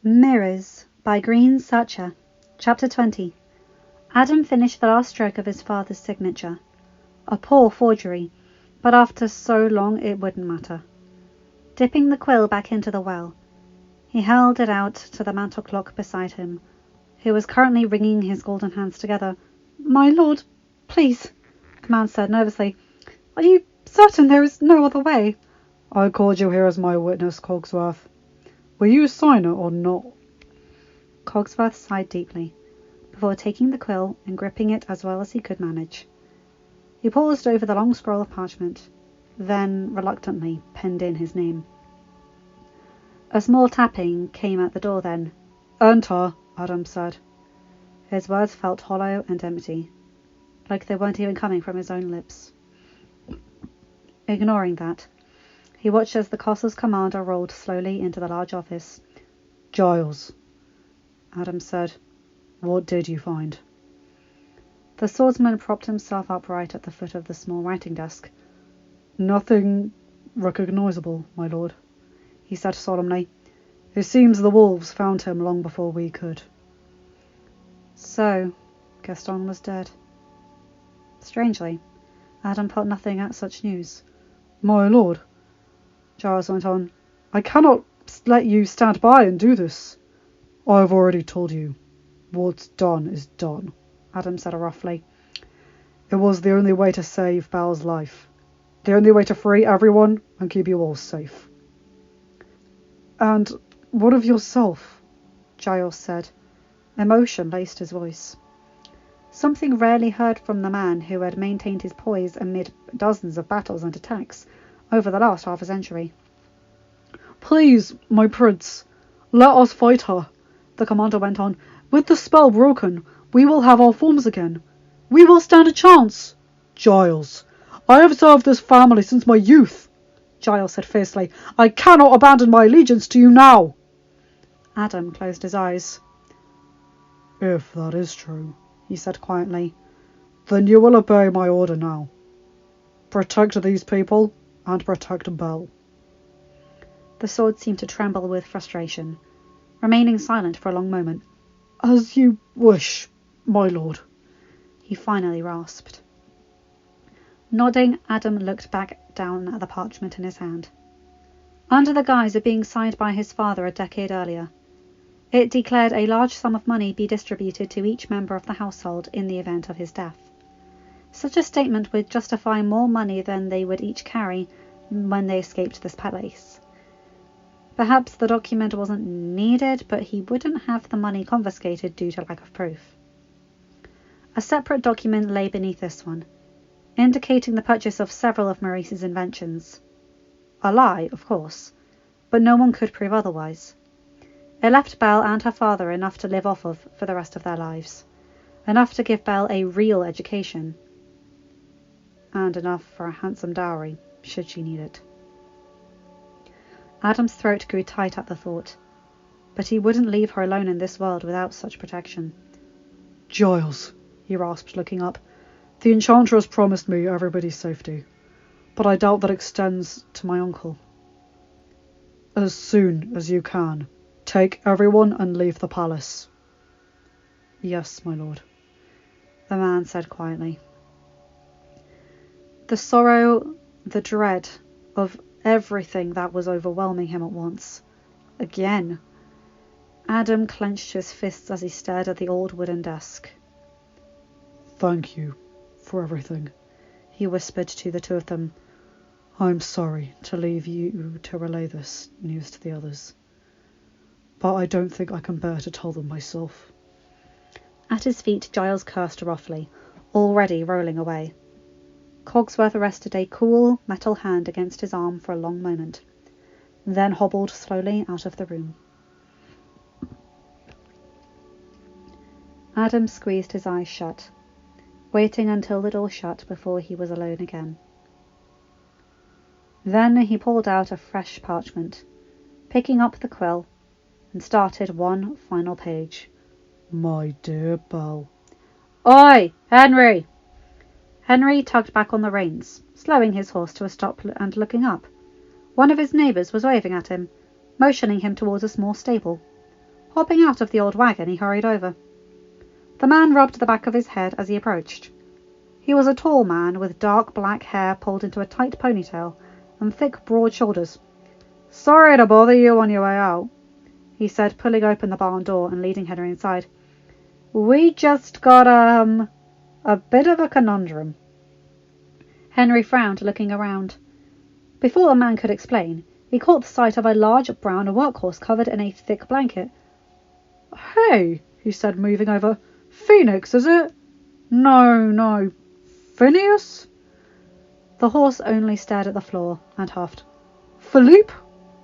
Mirrors by Greensearcher. Chapter 20. Adam finished the last stroke of his father's signature. A poor forgery, but after so long it wouldn't matter. Dipping the quill back into the well, he held it out to the mantel clock beside him, who was currently wringing his golden hands together. "My lord, please," the man said nervously. "Are you certain there is no other way?" "I called you here as my witness, Cogsworth. Will you sign it or not?" Cogsworth sighed deeply, before taking the quill and gripping it as well as he could manage. He paused over the long scroll of parchment, then reluctantly penned in his name. A small tapping came at the door then. "Enter," Adam said. His words felt hollow and empty, like they weren't even coming from his own lips. Ignoring that, he watched as the castle's commander rolled slowly into the large office. "Giles," Adam said. "what did you find?" The swordsman propped himself upright at the foot of the small writing desk. "Nothing recognizable, my lord," he said solemnly. "It seems the wolves found him long before we could." So, Gaston was dead. Strangely, Adam felt nothing at such news. "My lord," Giles went on, "I cannot let you stand by and do this. I have already told you. What's done is done," Adam said roughly. "It was the only way to save Bel's life. The only way to free everyone and keep you all safe." "And what of yourself?" Giles said. Emotion laced his voice. Something rarely heard from the man who had maintained his poise amid dozens of battles and attacks over the last half a century. "Please, my prince, let us fight her," the commander went on. "With the spell broken, we will have our forms again. We will stand a chance." "Giles, I have served this family since my youth," Giles said fiercely. "I cannot abandon my allegiance to you now." Adam closed his eyes. "If that is true," he said quietly, "then you will obey my order now. Protect these people and protect Bel." The sword seemed to tremble with frustration, remaining silent for a long moment. "As you wish, my lord," he finally rasped. Nodding, Adam looked back down at the parchment in his hand. Under the guise of being signed by his father a decade earlier, it declared a large sum of money be distributed to each member of the household in the event of his death. Such a statement would justify more money than they would each carry when they escaped this place. Perhaps the document wasn't needed, but he wouldn't have the money confiscated due to lack of proof. A separate document lay beneath this one, indicating the purchase of several of Maurice's inventions. A lie, of course, but no one could prove otherwise. It left Bel and her father enough to live off of for the rest of their lives, enough to give Bel a real education, and enough for a handsome dowry, should she need it. Adam's throat grew tight at the thought, but he wouldn't leave her alone in this world without such protection. "Giles," he rasped, looking up, "the Enchantress promised me everybody's safety, but I doubt that extends to my uncle. As soon as you can, take everyone and leave the palace." "Yes, my lord," the man said quietly. The sorrow, the dread of everything that was overwhelming him at once. Again. Adam clenched his fists as he stared at the old wooden desk. "Thank you for everything," he whispered to the two of them. "I'm sorry to leave you to relay this news to the others, but I don't think I can bear to tell them myself." At his feet, Giles cursed roughly, already rolling away. Cogsworth rested a cool metal hand against his arm for a long moment, then hobbled slowly out of the room. Adam squeezed his eyes shut, waiting until the door shut before he was alone again. Then he pulled out a fresh parchment, picking up the quill, and started one final page. "My dear Bel." "Oi, Henry!" Henry tugged back on the reins, slowing his horse to a stop and looking up. One of his neighbours was waving at him, motioning him towards a small stable. Hopping out of the old wagon, he hurried over. The man rubbed the back of his head as he approached. He was a tall man with dark black hair pulled into a tight ponytail and thick, broad shoulders. "Sorry to bother you on your way out," he said, pulling open the barn door and leading Henry inside. "We just got a bit of a conundrum." Henry frowned, looking around. Before the man could explain, he caught sight of a large brown workhorse covered in a thick blanket. "Hey," he said, moving over. "Phoenix, is it?" No, Phineas?" The horse only stared at the floor and huffed. "Philippe?"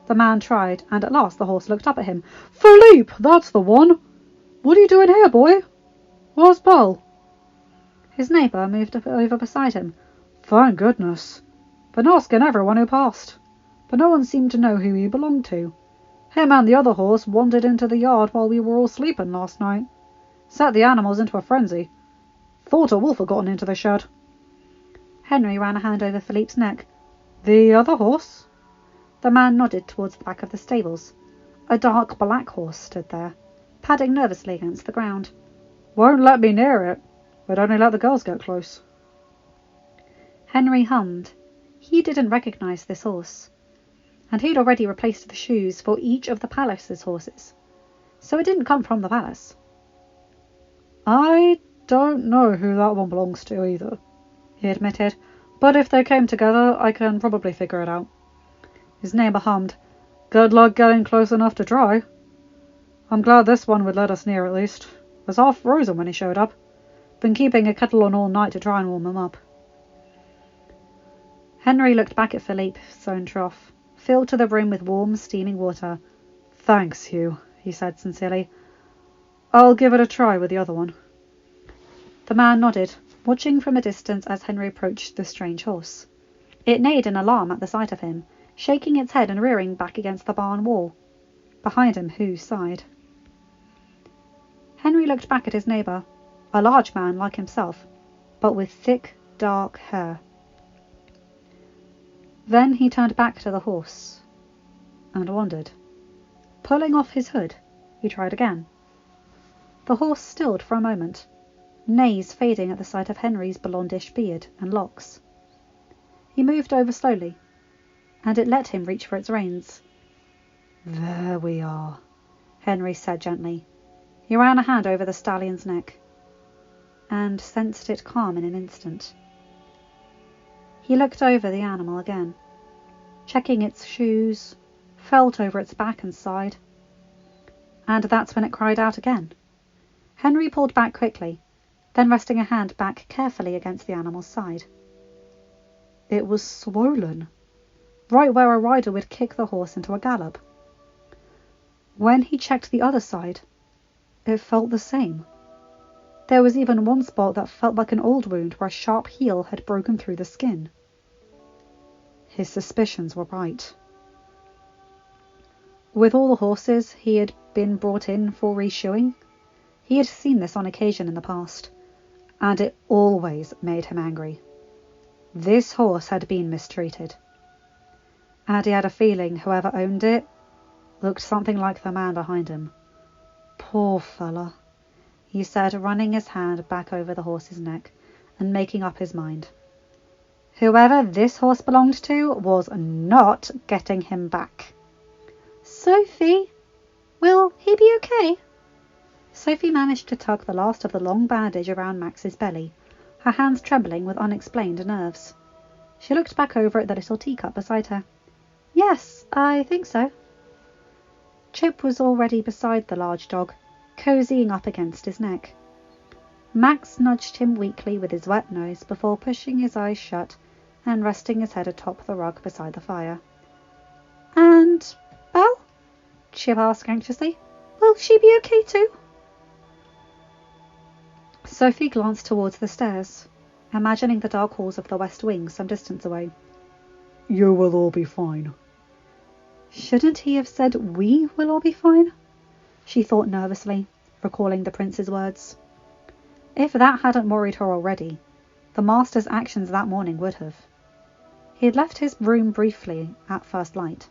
The man tried, and at last the horse looked up at him. "Philippe, that's the one. What are you doing here, boy? Where's Belle?" His neighbour moved over beside him. "Thank goodness. Been asking everyone who passed, but no one seemed to know who he belonged to. Him and the other horse wandered into the yard while we were all sleeping last night. Set the animals into a frenzy. Thought a wolf had gotten into the shed." Henry ran a hand over Philippe's neck. "The other horse?" The man nodded towards the back of the stables. A dark black horse stood there, padding nervously against the ground. "Won't let me near it. Would only let the girls get close." Henry hummed. He didn't recognize this horse, and he'd already replaced the shoes for each of the palace's horses, so it didn't come from the palace. "I don't know who that one belongs to either," he admitted, "but if they came together, I can probably figure it out." His neighbour hummed. "Good luck getting close enough to try. I'm glad this one would let us near at least. Was half frozen when he showed up. Been keeping a kettle on all night to try and warm him up." Henry looked back at Philippe's own trough, filled to the brim with warm, steaming water. "Thanks, Hugh," he said sincerely. "I'll give it a try with the other one." The man nodded, watching from a distance as Henry approached the strange horse. It neighed in alarm at the sight of him, shaking its head and rearing back against the barn wall. Behind him, Hugh sighed. Henry looked back at his neighbour, a large man like himself, but with thick, dark hair. Then he turned back to the horse and wondered. Pulling off his hood, he tried again. The horse stilled for a moment, neighs fading at the sight of Henry's blondish beard and locks. He moved over slowly, and it let him reach for its reins. "There we are," Henry said gently. He ran a hand over the stallion's neck, and sensed it calm in an instant. He looked over the animal again, checking its shoes, felt over its back and side. And that's when it cried out again. Henry pulled back quickly, then resting a hand back carefully against the animal's side. It was swollen, right where a rider would kick the horse into a gallop. When he checked the other side, it felt the same. There was even one spot that felt like an old wound where a sharp heel had broken through the skin. His suspicions were right. With all the horses he had been brought in for reshoeing, he had seen this on occasion in the past, and it always made him angry. This horse had been mistreated, and he had a feeling whoever owned it looked something like the man behind him. "Poor fella," he said, running his hand back over the horse's neck and making up his mind. Whoever this horse belonged to was not getting him back. "Sophie, will he be okay?" Sophie managed to tug the last of the long bandage around Max's belly, her hands trembling with unexplained nerves. She looked back over at the little teacup beside her. "Yes, I think so." Chip was already beside the large dog, cozying up against his neck. Max nudged him weakly with his wet nose before pushing his eyes shut and resting his head atop the rug beside the fire. "And Belle?" Chip asked anxiously. "Will she be okay too?" Sophie glanced towards the stairs, imagining the dark halls of the West Wing some distance away. "You will all be fine." Shouldn't he have said "we will all be fine"? She thought nervously, recalling the prince's words. If that hadn't worried her already, the master's actions that morning would have. He had left his room briefly at first light,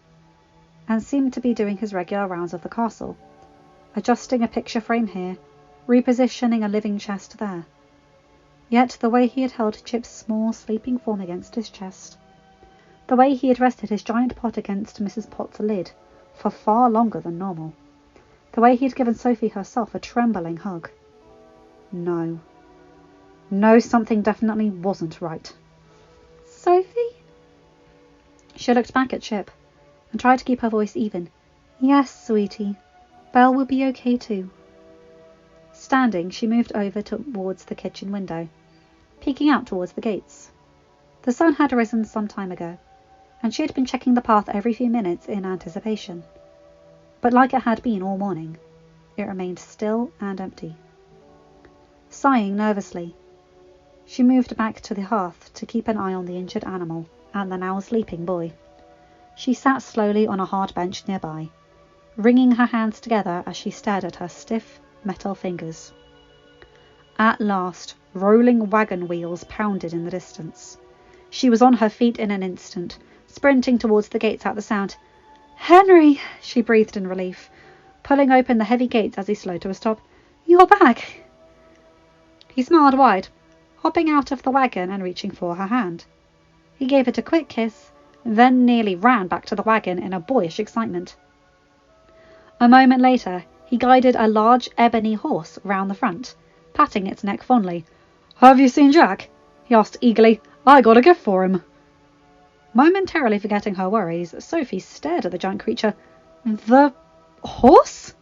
and seemed to be doing his regular rounds of the castle, adjusting a picture frame here, repositioning a living chest there. Yet the way he had held Chip's small, sleeping form against his chest, the way he had rested his giant pot against Mrs. Potts' lid for far longer than normal, the way he had given Sophie herself a trembling hug. No, something definitely wasn't right. Sophie? She looked back at Chip and tried to keep her voice even. Yes, sweetie. Belle will be okay too. Standing, she moved over towards the kitchen window, peeking out towards the gates. The sun had risen some time ago, and she had been checking the path every few minutes in anticipation. But like it had been all morning, it remained still and empty. Sighing nervously, she moved back to the hearth to keep an eye on the injured animal and the now sleeping boy. She sat slowly on a hard bench nearby, wringing her hands together as she stared at her stiff metal fingers. At last, rolling wagon wheels pounded in the distance. She was on her feet in an instant, sprinting towards the gates at the sound. Henry, she breathed in relief, pulling open the heavy gates as he slowed to a stop. You're back. He smiled wide, hopping out of the wagon and reaching for her hand. He gave it a quick kiss, then nearly ran back to the wagon in a boyish excitement. A moment later, he guided a large ebony horse round the front, patting its neck fondly. Have you seen Jack? He asked eagerly. I got a gift for him. Momentarily forgetting her worries, Sophie stared at the giant creature. The horse?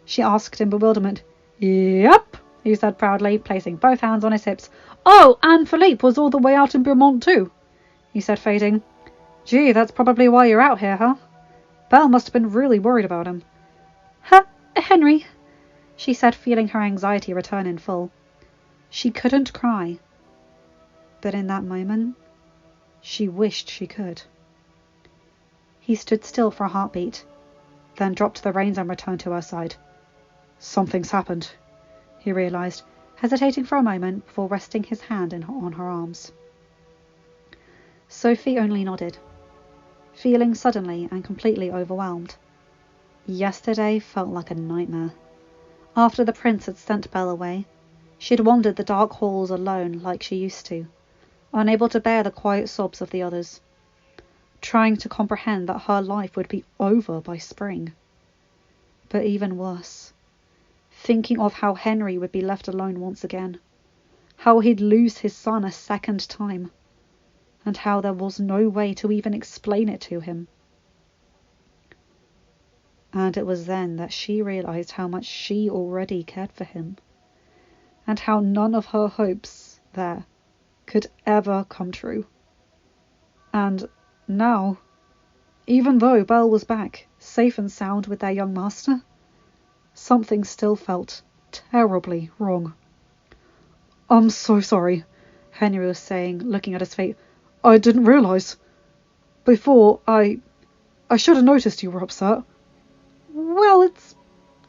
She asked in bewilderment. Yep, he said proudly, placing both hands on his hips. Oh, and Philippe was all the way out in Beaumont too, he said, fading. Gee, that's probably why you're out here, huh? Belle must have been really worried about him. Henry, she said, feeling her anxiety return in full. She couldn't cry, but in that moment, she wished she could. He stood still for a heartbeat, then dropped the reins and returned to her side. Something's happened, he realized, hesitating for a moment before resting his hand on her arms. Sophie only nodded, feeling suddenly and completely overwhelmed. Yesterday felt like a nightmare. After the prince had sent Belle away, she had wandered the dark halls alone like she used to, unable to bear the quiet sobs of the others, trying to comprehend that her life would be over by spring. But even worse, thinking of how Henry would be left alone once again, how he'd lose his son a second time, and how there was no way to even explain it to him. And it was then that she realized how much she already cared for him, and how none of her hopes there could ever come true. And now, even though Belle was back, safe and sound with their young master, something still felt terribly wrong. I'm so sorry, Henry was saying, looking at his feet. I didn't realize. Before, I should have noticed you were upset. Well, it's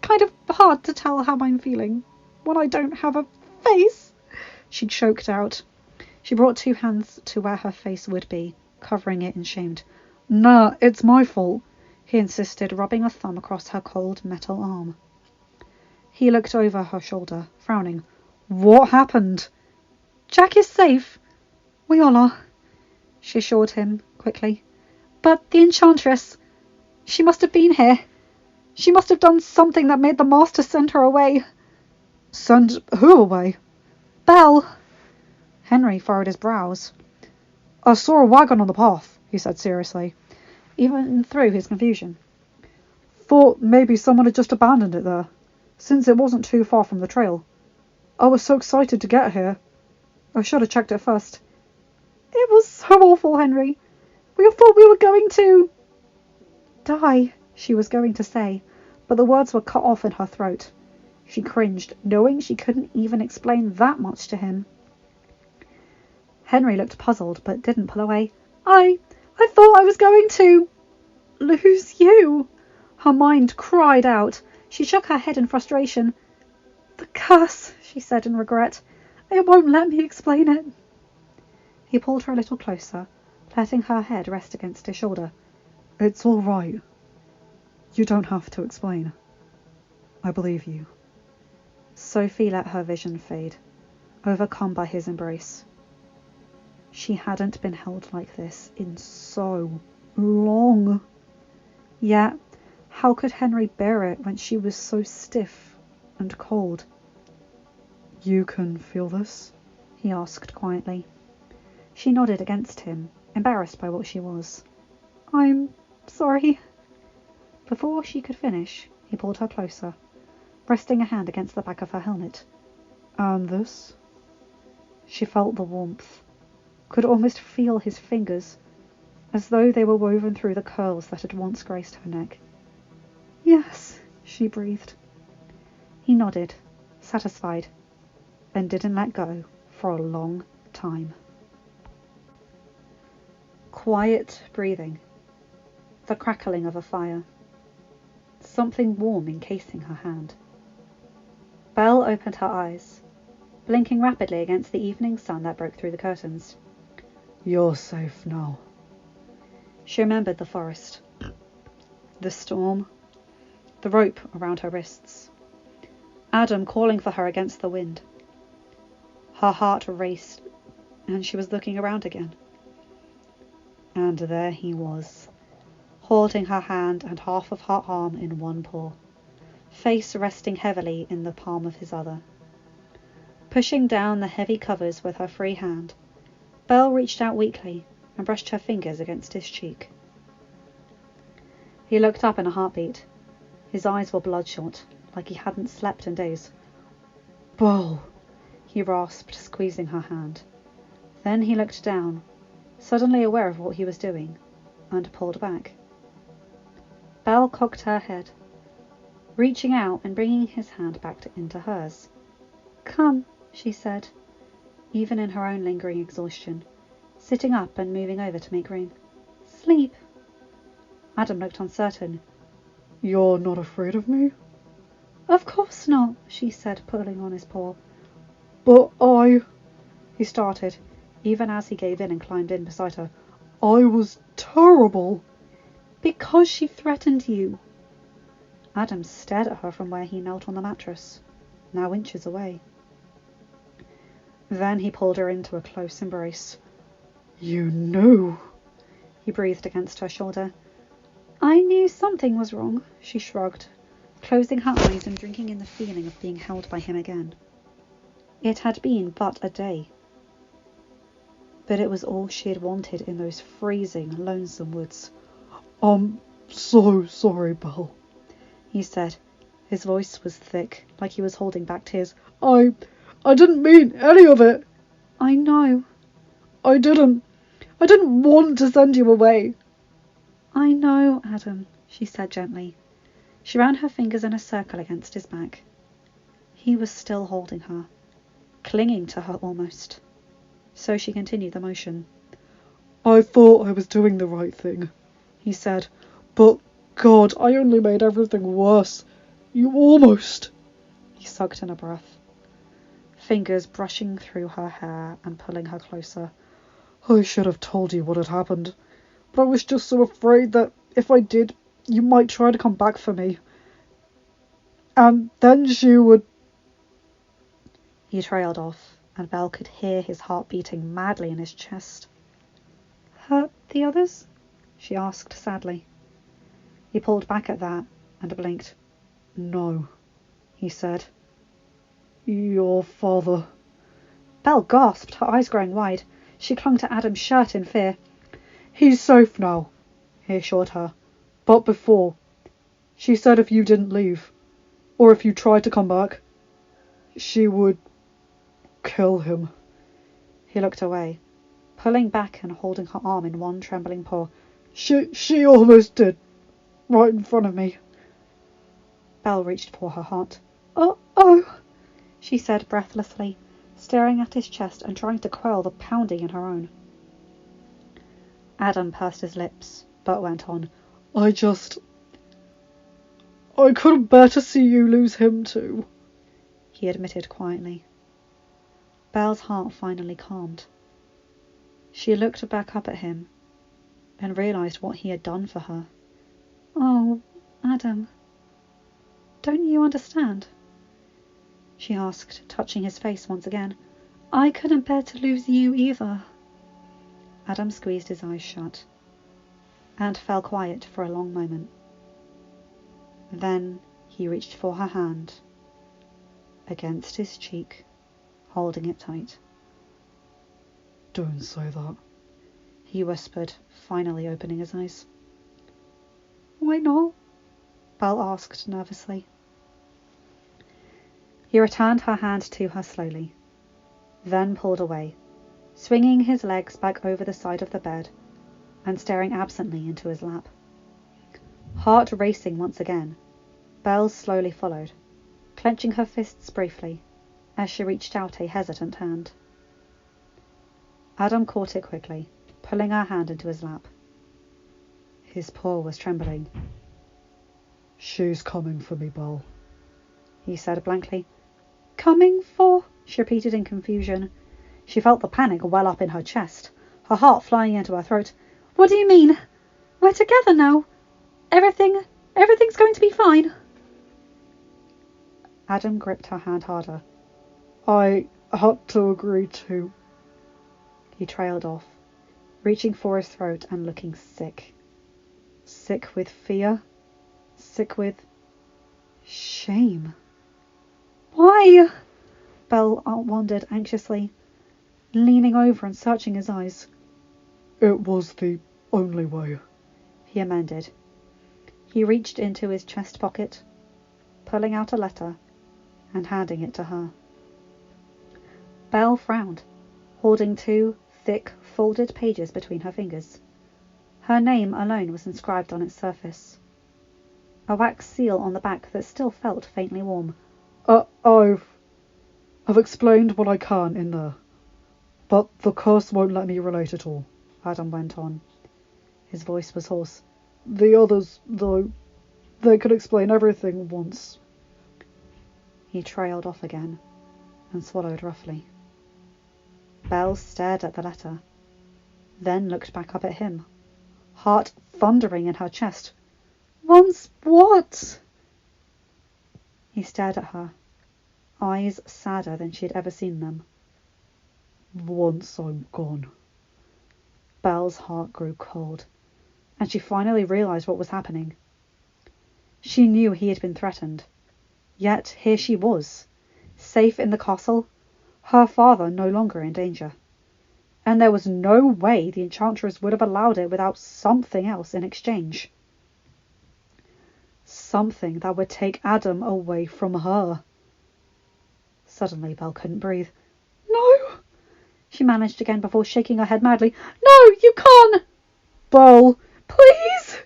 kind of hard to tell how I'm feeling when I don't have a face, she choked out. She brought two hands to where her face would be, covering it in shame. Nah, it's my fault, he insisted, rubbing a thumb across her cold metal arm. He looked over her shoulder, frowning. What happened? Jack is safe. We all are, she assured him quickly. But the enchantress, she must have been here. She must have done something that made the master send her away. Send who away? Belle. Henry furrowed his brows. I saw a wagon on the path, he said seriously, even through his confusion. Thought maybe someone had just abandoned it there, since it wasn't too far from the trail. I was so excited to get here. I should have checked it first. It was so awful, Henry. We all thought we were going to die, she was going to say, but the words were cut off in her throat. She cringed, knowing she couldn't even explain that much to him. Henry looked puzzled, but didn't pull away. I thought I was going to lose you. Her mind cried out. She shook her head in frustration. The curse, she said in regret. It won't let me explain it. He pulled her a little closer, letting her head rest against his shoulder. It's all right. You don't have to explain. I believe you. Sophie let her vision fade, overcome by his embrace. She hadn't been held like this in so long. Yet, how could Henry bear it when she was so stiff and cold? You can feel this? He asked quietly. She nodded against him, embarrassed by what she was. I'm sorry. Before she could finish, he pulled her closer, resting a hand against the back of her helmet. And this? She felt the warmth, could almost feel his fingers, as though they were woven through the curls that had once graced her neck. Yes, she breathed. He nodded, satisfied, and didn't let go for a long time. Quiet breathing, the crackling of a fire, something warm encasing her hand. Belle opened her eyes, blinking rapidly against the evening sun that broke through the curtains. You're safe now. She remembered the forest, the storm, the rope around her wrists, Adam calling for her against the wind. Her heart raced, and she was looking around again. And there he was, holding her hand and half of her arm in one paw, face resting heavily in the palm of his other. Pushing down the heavy covers with her free hand, Belle reached out weakly and brushed her fingers against his cheek. He looked up in a heartbeat. His eyes were bloodshot, like he hadn't slept in days. Belle, he rasped, squeezing her hand. Then he looked down, suddenly aware of what he was doing, and pulled back. Belle cocked her head, reaching out and bringing his hand back into hers. Come, she said, even in her own lingering exhaustion, sitting up and moving over to make room. Sleep. Adam looked uncertain. You're not afraid of me? Of course not, she said, pulling on his paw. But he started, even as he gave in and climbed in beside her. I was terrible. Because she threatened you. Adam stared at her from where he knelt on the mattress, now inches away. Then he pulled her into a close embrace. You knew, he breathed against her shoulder. I knew something was wrong, she shrugged, closing her eyes and drinking in the feeling of being held by him again. It had been but a day, but it was all she had wanted in those freezing, lonesome woods. I'm so sorry, Belle, he said. His voice was thick, like he was holding back tears. I didn't mean any of it. I know. I didn't want to send you away. I know, Adam, she said gently. She ran her fingers in a circle against his back. He was still holding her, clinging to her almost. So she continued the motion. I thought I was doing the right thing, he said, but God, I only made everything worse. You almost... He sucked in a breath, fingers brushing through her hair and pulling her closer. I should have told you what had happened, but I was just so afraid that if I did, you might try to come back for me. And then she would... He trailed off, and Belle could hear his heart beating madly in his chest. Hurt the others? She asked sadly. He pulled back at that and blinked. No, he said. Your father... Belle gasped, her eyes growing wide. She clung to Adam's shirt in fear. He's safe now, he assured her. But before, she said if you didn't leave, or if you tried to come back, she would kill him. He looked away, pulling back and holding her arm in one trembling paw. She almost did, right in front of me. Belle reached for her heart. Oh, she said breathlessly, staring at his chest and trying to quell the pounding in her own. Adam pursed his lips, but went on. I couldn't bear to see you lose him too, he admitted quietly. Belle's heart finally calmed. She looked back up at him and realised what he had done for her. Oh, Adam. Don't you understand? She asked, touching his face once again. I couldn't bear to lose you either. Adam squeezed his eyes shut and fell quiet for a long moment. Then he reached for her hand against his cheek, holding it tight. Don't say that, he whispered, finally opening his eyes. Why not? Belle asked nervously. He returned her hand to her slowly, then pulled away, swinging his legs back over the side of the bed and staring absently into his lap. Heart racing once again, Belle slowly followed, clenching her fists briefly as she reached out a hesitant hand. Adam caught it quickly, pulling her hand into his lap. His paw was trembling. She's coming for me, Belle, he said blankly. Coming for? She repeated in confusion. She felt the panic well up in her chest, her heart flying into her throat. What do you mean? We're together now. Everything's going to be fine. Adam gripped her hand harder. I had to agree to... He trailed off, reaching for his throat and looking sick. Sick with fear. Sick with shame. Why? Belle wondered anxiously, leaning over and searching his eyes. It was the only way, he amended. He reached into his chest pocket, pulling out a letter and handing it to her. Belle frowned, holding 2 thick, folded pages between her fingers. Her name alone was inscribed on its surface. A wax seal on the back that still felt faintly warm. I've explained what I can in there, but the curse won't let me relate it all, Adam went on. His voice was hoarse. The others, though, they could explain everything once. He trailed off again and swallowed roughly. Belle stared at the letter, then looked back up at him, heart thundering in her chest. Once what? He stared at her, eyes sadder than she had ever seen them. Once I'm gone. Belle's heart grew cold, and she finally realized what was happening. She knew he had been threatened, yet here she was, safe in the castle, her father no longer in danger. And there was no way the enchantress would have allowed it without something else in exchange. Something that would take Adam away from her. Suddenly Belle couldn't breathe. No! She managed again before shaking her head madly. No, you can't! Belle! Please!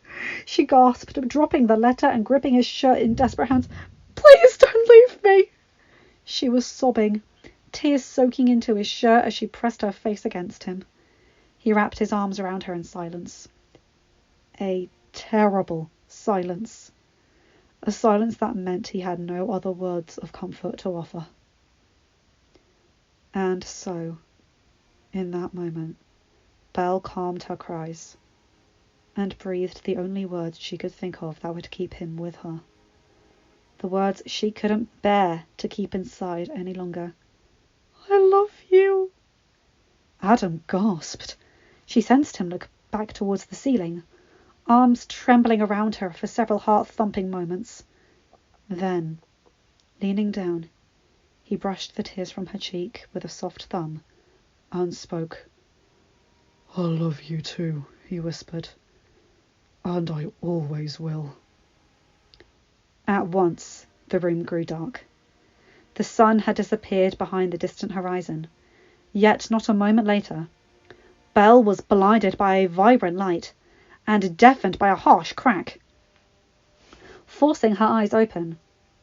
She gasped, dropping the letter and gripping his shirt in desperate hands. Please don't leave me! She was sobbing, tears soaking into his shirt as she pressed her face against him. He wrapped his arms around her in silence. A terrible silence. A silence that meant he had no other words of comfort to offer. And so, in that moment, Belle calmed her cries and breathed the only words she could think of that would keep him with her. The words she couldn't bear to keep inside any longer. I love you. Adam gasped. She sensed him look back towards the ceiling, arms trembling around her for several heart-thumping moments. Then, leaning down, he brushed the tears from her cheek with a soft thumb and spoke. I love you too, he whispered, and I always will. At once, the room grew dark. The sun had disappeared behind the distant horizon, yet not a moment later, Belle was blinded by a vibrant light and deafened by a harsh crack. Forcing her eyes open,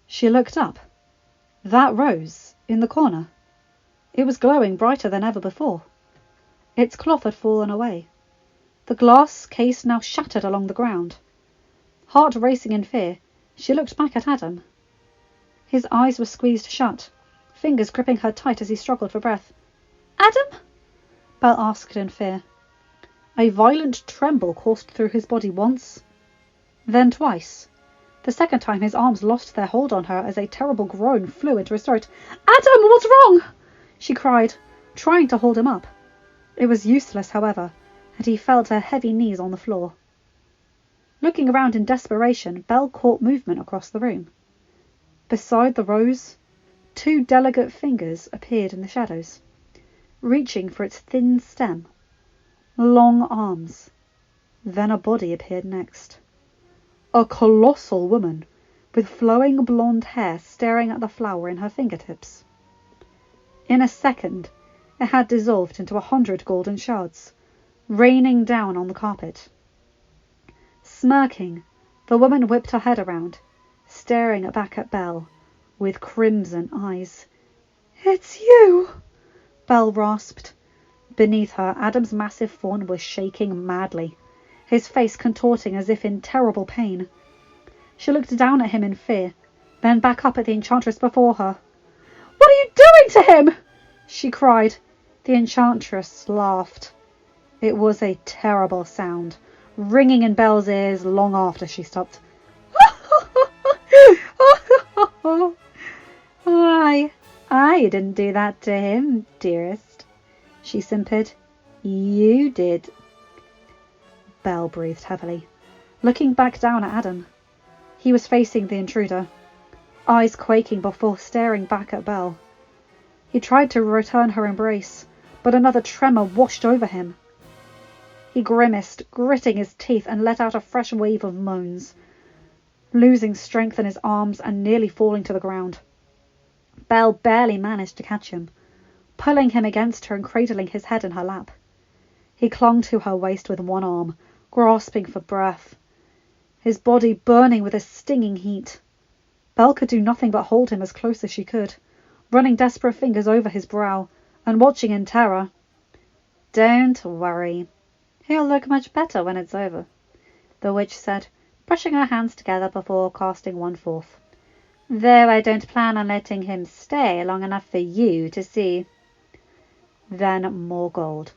she looked up. That rose in the corner. It was glowing brighter than ever before. Its cloth had fallen away. The glass case now shattered along the ground. Heart racing in fear, she looked back at Adam. His eyes were squeezed shut, fingers gripping her tight as he struggled for breath. Adam? Belle asked in fear. A violent tremble coursed through his body once, then twice. The second time his arms lost their hold on her as a terrible groan flew into his throat. "Adam, what's wrong?" she cried, trying to hold him up. It was useless, however, and he felt her heavy knees on the floor. Looking around in desperation, Belle caught movement across the room. Beside the rose, 2 delicate fingers appeared in the shadows, reaching for its thin stem. Long arms. Then a body appeared next. A colossal woman, with flowing blonde hair staring at the flower in her fingertips. In a second, it had dissolved into 100 golden shards, raining down on the carpet. Smirking, the woman whipped her head around, staring back at Belle, with crimson eyes. "It's you!" Belle rasped. Beneath her, Adam's massive fawn was shaking madly, his face contorting as if in terrible pain. She looked down at him in fear, then back up at the enchantress before her. "What are you doing to him?" she cried. The enchantress laughed. It was a terrible sound, ringing in Belle's ears long after she stopped. "Why, I didn't do that to him, dearest," she simpered. "You did." Belle breathed heavily, looking back down at Adam. He was facing the intruder, eyes quaking before staring back at Belle. He tried to return her embrace, but another tremor washed over him. He grimaced, gritting his teeth, and let out a fresh wave of moans, losing strength in his arms and nearly falling to the ground. Belle barely managed to catch him, pulling him against her and cradling his head in her lap. He clung to her waist with one arm, grasping for breath, his body burning with a stinging heat. Belle could do nothing but hold him as close as she could, running desperate fingers over his brow and watching in terror. "Don't worry. He'll look much better when it's over," the witch said, brushing her hands together before casting one forth. "Though I don't plan on letting him stay long enough for you to see." Then more gold,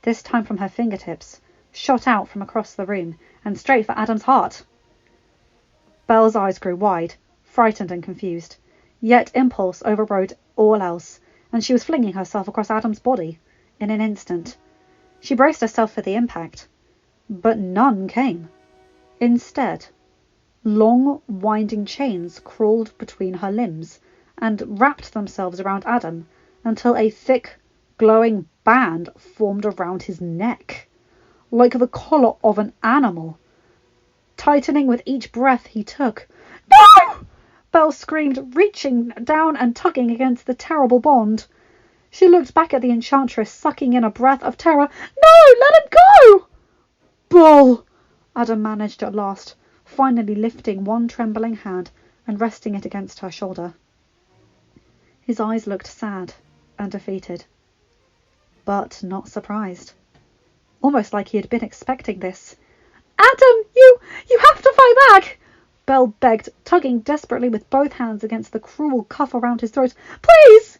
this time from her fingertips, shot out from across the room and straight for Adam's heart. Belle's eyes grew wide, frightened and confused, yet impulse overrode all else, and she was flinging herself across Adam's body in an instant. She braced herself for the impact, but none came. Instead, long winding chains crawled between her limbs and wrapped themselves around Adam until a thick, glowing band formed around his neck, like the collar of an animal, tightening with each breath he took. "No!" Belle screamed, reaching down and tugging against the terrible bond. She looked back at the enchantress, sucking in a breath of terror. "No, let him go!" "Bull!" Adam managed at last, finally lifting one trembling hand and resting it against her shoulder. His eyes looked sad and defeated, but not surprised, almost like he had been expecting this. "Adam, you have to fight back!" Belle begged, tugging desperately with both hands against the cruel cuff around his throat. "Please!"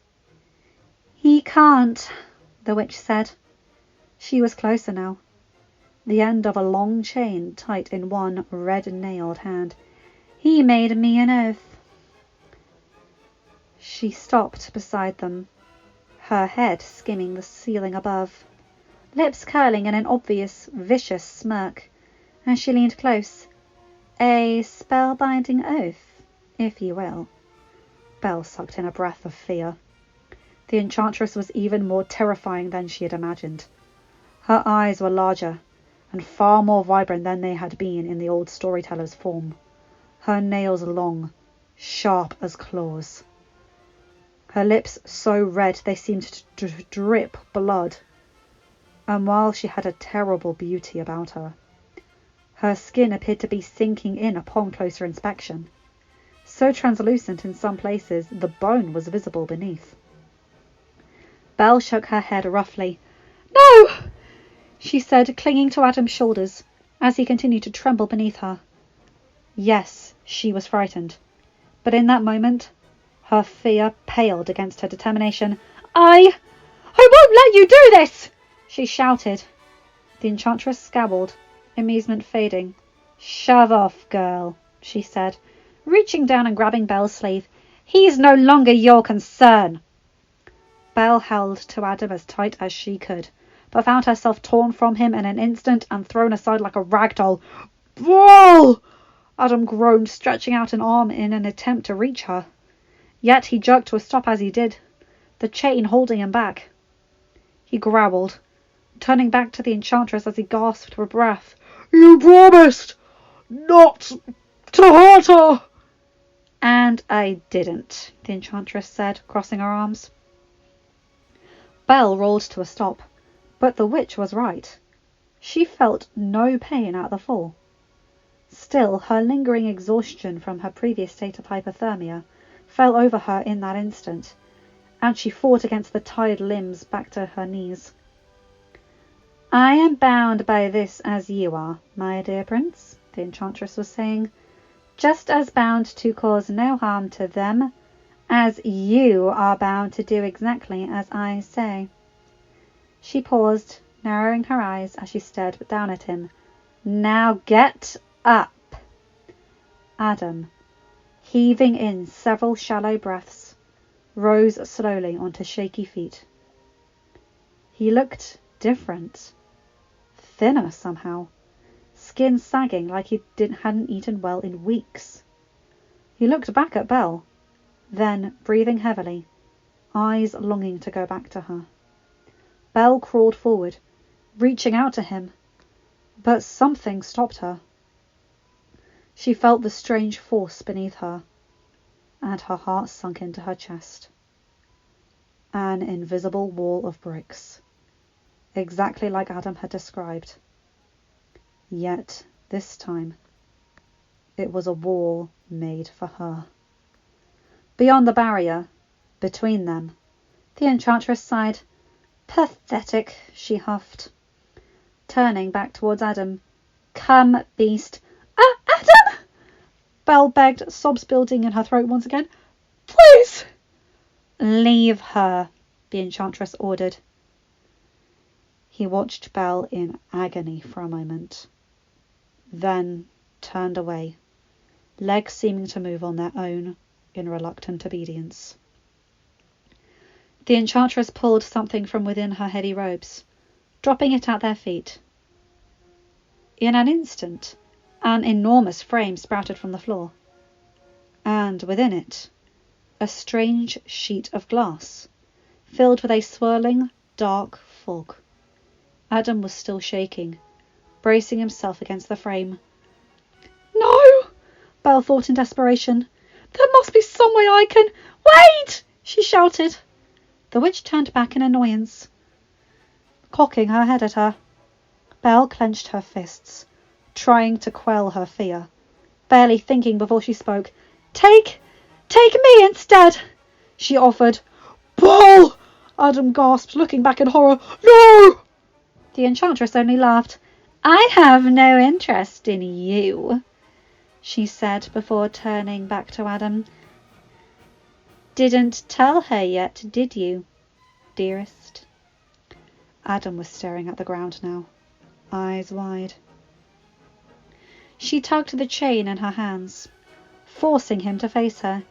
"He can't," the witch said. She was closer now, the end of a long chain tight in one red-nailed hand. "He made me an oath." She stopped beside them, her head skimming the ceiling above, lips curling in an obvious, vicious smirk, and she leaned close. "A spellbinding oath, if you will." Belle sucked in a breath of fear. The enchantress was even more terrifying than she had imagined. Her eyes were larger and far more vibrant than they had been in the old storyteller's form. Her nails long, sharp as claws. Her lips so red they seemed to drip blood. And while she had a terrible beauty about her, her skin appeared to be sinking in upon closer inspection. So translucent in some places, the bone was visible beneath. Belle shook her head roughly. "No!" she said, clinging to Adam's shoulders as he continued to tremble beneath her. Yes, she was frightened, but in that moment, her fear paled against her determination. I won't let you do this!" she shouted. The enchantress scowled, amusement fading. "Shove off, girl," she said, reaching down and grabbing Belle's sleeve. "He's no longer your concern." Belle held to Adam as tight as she could, but found herself torn from him in an instant and thrown aside like a rag doll. "Belle!" Adam groaned, stretching out an arm in an attempt to reach her. Yet he jerked to a stop as he did, the chain holding him back. He growled, turning back to the enchantress as he gasped for breath. "You promised not to hurt her!" "And I didn't," the enchantress said, crossing her arms. Belle rolled to a stop, but the witch was right. She felt no pain at the fall. Still, her lingering exhaustion from her previous state of hypothermia fell over her in that instant, and she fought against the tired limbs back to her knees. "I am bound by this as you are, my dear prince," the enchantress was saying, "just as bound to cause no harm to them as you are bound to do exactly as I say." She paused, narrowing her eyes as she stared down at him. "Now get up." Adam, heaving in several shallow breaths, rose slowly onto shaky feet. He looked different, thinner somehow, skin sagging like he hadn't eaten well in weeks. He looked back at Belle, then, breathing heavily, eyes longing to go back to her. Belle crawled forward, reaching out to him, but something stopped her. She felt the strange force beneath her, and her heart sunk into her chest. An invisible wall of bricks, exactly like Adam had described. Yet, this time, it was a wall made for her. Beyond the barrier, between them, the enchantress sighed. "Pathetic," she huffed, turning back towards Adam. "Come, beast." "Adam!" Belle begged, sobs building in her throat once again. "Please!" "Leave her," the enchantress ordered. He watched Belle in agony for a moment, then turned away, legs seeming to move on their own in reluctant obedience. The enchantress pulled something from within her heady robes, dropping it at their feet. In an instant, an enormous frame sprouted from the floor, and within it, a strange sheet of glass, filled with a swirling, dark fog. Adam was still shaking, bracing himself against the frame. "No!" Belle thought in desperation. "There must be some way I can—" "Wait!" she shouted. The witch turned back in annoyance, cocking her head at her. Belle clenched her fists, trying to quell her fear, barely thinking before she spoke. Take me instead," she offered. "Belle!" Adam gasped, looking back in horror. "No!" The enchantress only laughed. "I have no interest in you," she said before turning back to Adam. "Didn't tell her yet, did you, dearest?" Adam was staring at the ground now, eyes wide. She tugged the chain in her hands, forcing him to face her.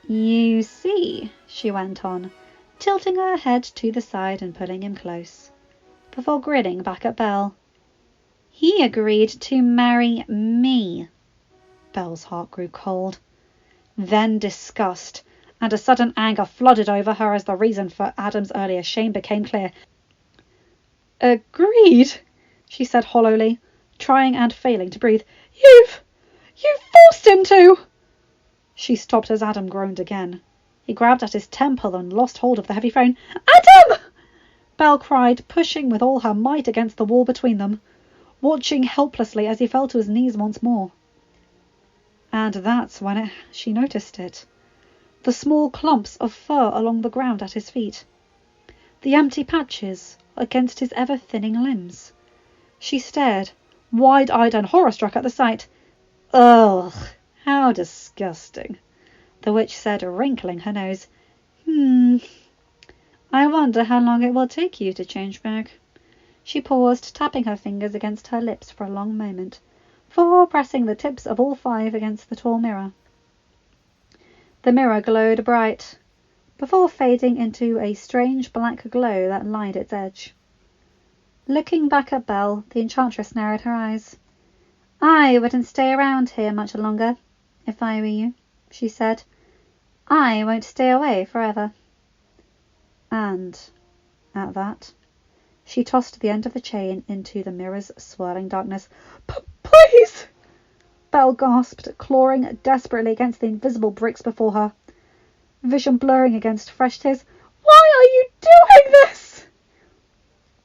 "You see," she went on, tilting her head to the side and pulling him close, before grinning back at Belle. "He agreed to marry me." Belle's heart grew cold. Then disgust and a sudden anger flooded over her as the reason for Adam's earlier shame became clear. "Agreed," she said hollowly, trying and failing to breathe. You've forced him to." She stopped as Adam groaned again. He grabbed at his temple and lost hold of the heavy frame. "Adam!" Belle cried, pushing with all her might against the wall between them, watching helplessly as he fell to his knees once more. And that's when she noticed it. The small clumps of fur along the ground at his feet. The empty patches against his ever-thinning limbs. She stared, wide-eyed and horror-struck at the sight. "Ugh, how disgusting," the witch said, wrinkling her nose. I wonder how long it will take you to change back." She paused, tapping her fingers against her lips for a long moment, before pressing the tips of all 5 against the tall mirror. The mirror glowed bright, before fading into a strange black glow that lined its edge. Looking back at Belle, the enchantress narrowed her eyes. "I wouldn't stay around here much longer, if I were you," she said. "I won't stay away forever." And, at that, she tossed the end of the chain into the mirror's swirling darkness. "Please!" Belle gasped, clawing desperately against the invisible bricks before her, vision blurring against fresh tears. "Why are you doing this?"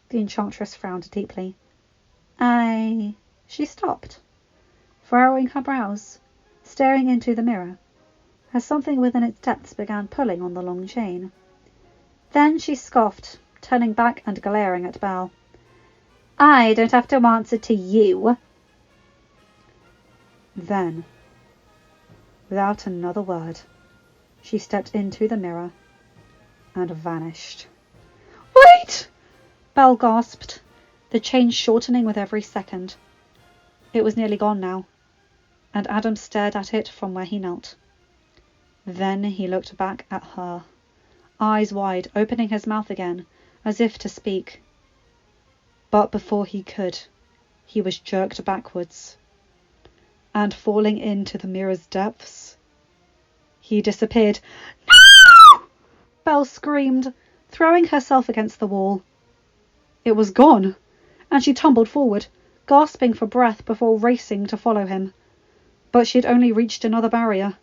The enchantress frowned deeply. She stopped, furrowing her brows, staring into the mirror, as something within its depths began pulling on the long chain. Then she scoffed, turning back and glaring at Belle. "I don't have to answer to you." Then, without another word, she stepped into the mirror and vanished. "Wait!" Belle gasped, the chain shortening with every second. It was nearly gone now, and Adam stared at it from where he knelt. Then he looked back at her, eyes wide, opening his mouth again, as if to speak. But before he could, he was jerked backwards, and falling into the mirror's depths, he disappeared. "No!" Belle screamed, throwing herself against the wall. It was gone, and she tumbled forward, gasping for breath before racing to follow him. But she had only reached another barrier,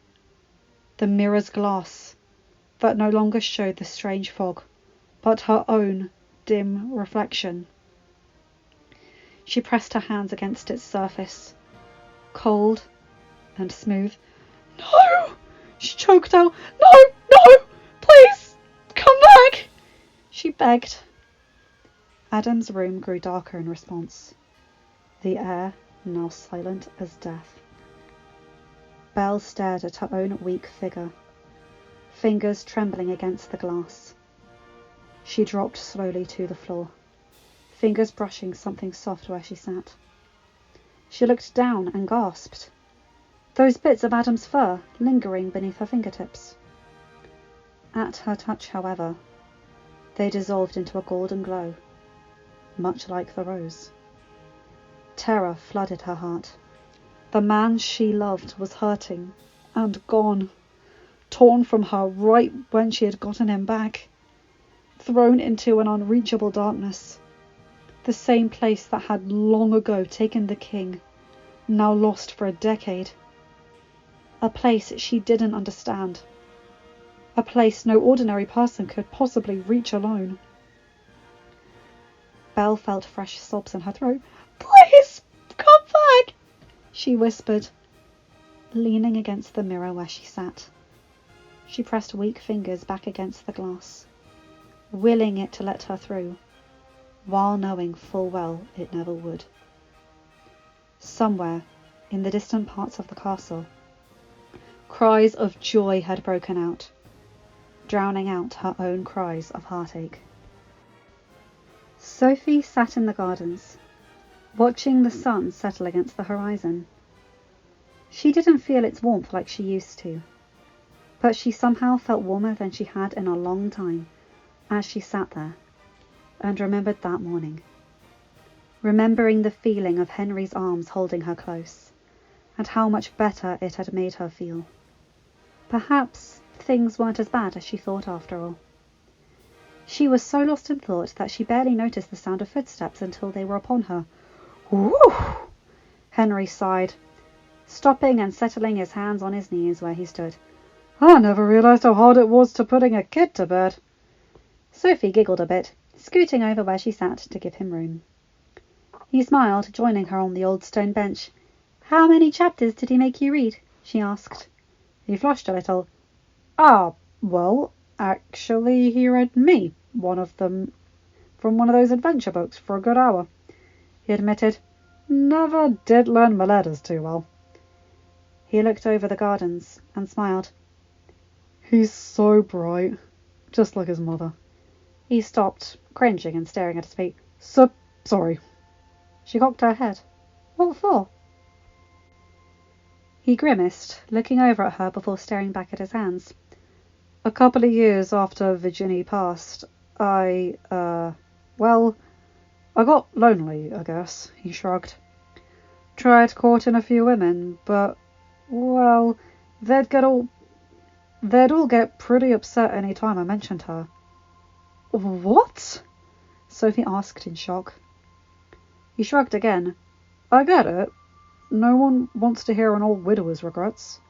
the mirror's glass, that no longer showed the strange fog, but her own dim reflection. She pressed her hands against its surface, cold and smooth. "No!" she choked out. No, please, come back," she begged. Adam's room grew darker in response, the air now silent as death. Belle stared at her own weak figure, fingers trembling against the glass. She dropped slowly to the floor, fingers brushing something soft where she sat. She looked down and gasped, those bits of Adam's fur lingering beneath her fingertips. At her touch, however, they dissolved into a golden glow, much like the rose. Terror flooded her heart. The man she loved was hurting and gone, torn from her right when she had gotten him back, thrown into an unreachable darkness, the same place that had long ago taken the king, now lost for a decade. A place she didn't understand, a place no ordinary person could possibly reach alone. Belle felt fresh sobs in her throat. "Please, come back," she whispered, leaning against the mirror where she sat. She pressed weak fingers back against the glass, willing it to let her through, while knowing full well it never would. Somewhere in the distant parts of the castle, cries of joy had broken out, drowning out her own cries of heartache. Sophie sat in the gardens, watching the sun settle against the horizon. She didn't feel its warmth like she used to, but she somehow felt warmer than she had in a long time as she sat there and remembered that morning, remembering the feeling of Henry's arms holding her close, and how much better it had made her feel. Perhaps things weren't as bad as she thought after all. She was so lost in thought that she barely noticed the sound of footsteps until they were upon her. "Whew!" Henry sighed, stopping and settling his hands on his knees where he stood. "I never realized how hard it was to putting a kid to bed." Sophie giggled a bit, scooting over where she sat to give him room. He smiled, joining her on the old stone bench. "How many chapters did he make you read?" she asked. He flushed a little. Well, actually he read me one of them from one of those adventure books for a good hour," he admitted. "Never did learn my letters too well." He looked over the gardens and smiled. "He's so bright, just like his mother." He stopped, cringing and staring at his feet. Sorry." She cocked her head. "What for?" He grimaced, looking over at her before staring back at his hands. A couple of years after Virginie passed, I got lonely, I guess, he shrugged. Tried courting a few women, but, well, they'd all get pretty upset any time I mentioned her. What? Sophie asked in shock. He shrugged again. I get it. No one wants to hear an old widower's regrets.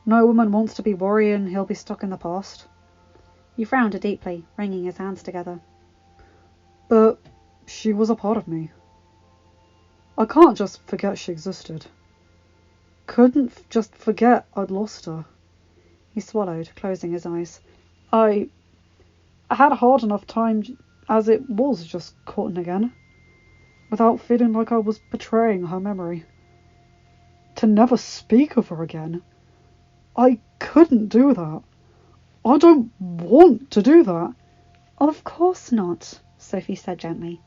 No woman wants to be worrying he'll be stuck in the past. He frowned deeply, wringing his hands together. But she was a part of me. I can't just forget she existed. Couldn't just forget I'd lost her. He swallowed, closing his eyes. I had a hard enough time as it was just courting again, without feeling like I was betraying her memory. To never speak of her again, I couldn't do that. I don't want to do that. Of course not, Sophie said gently.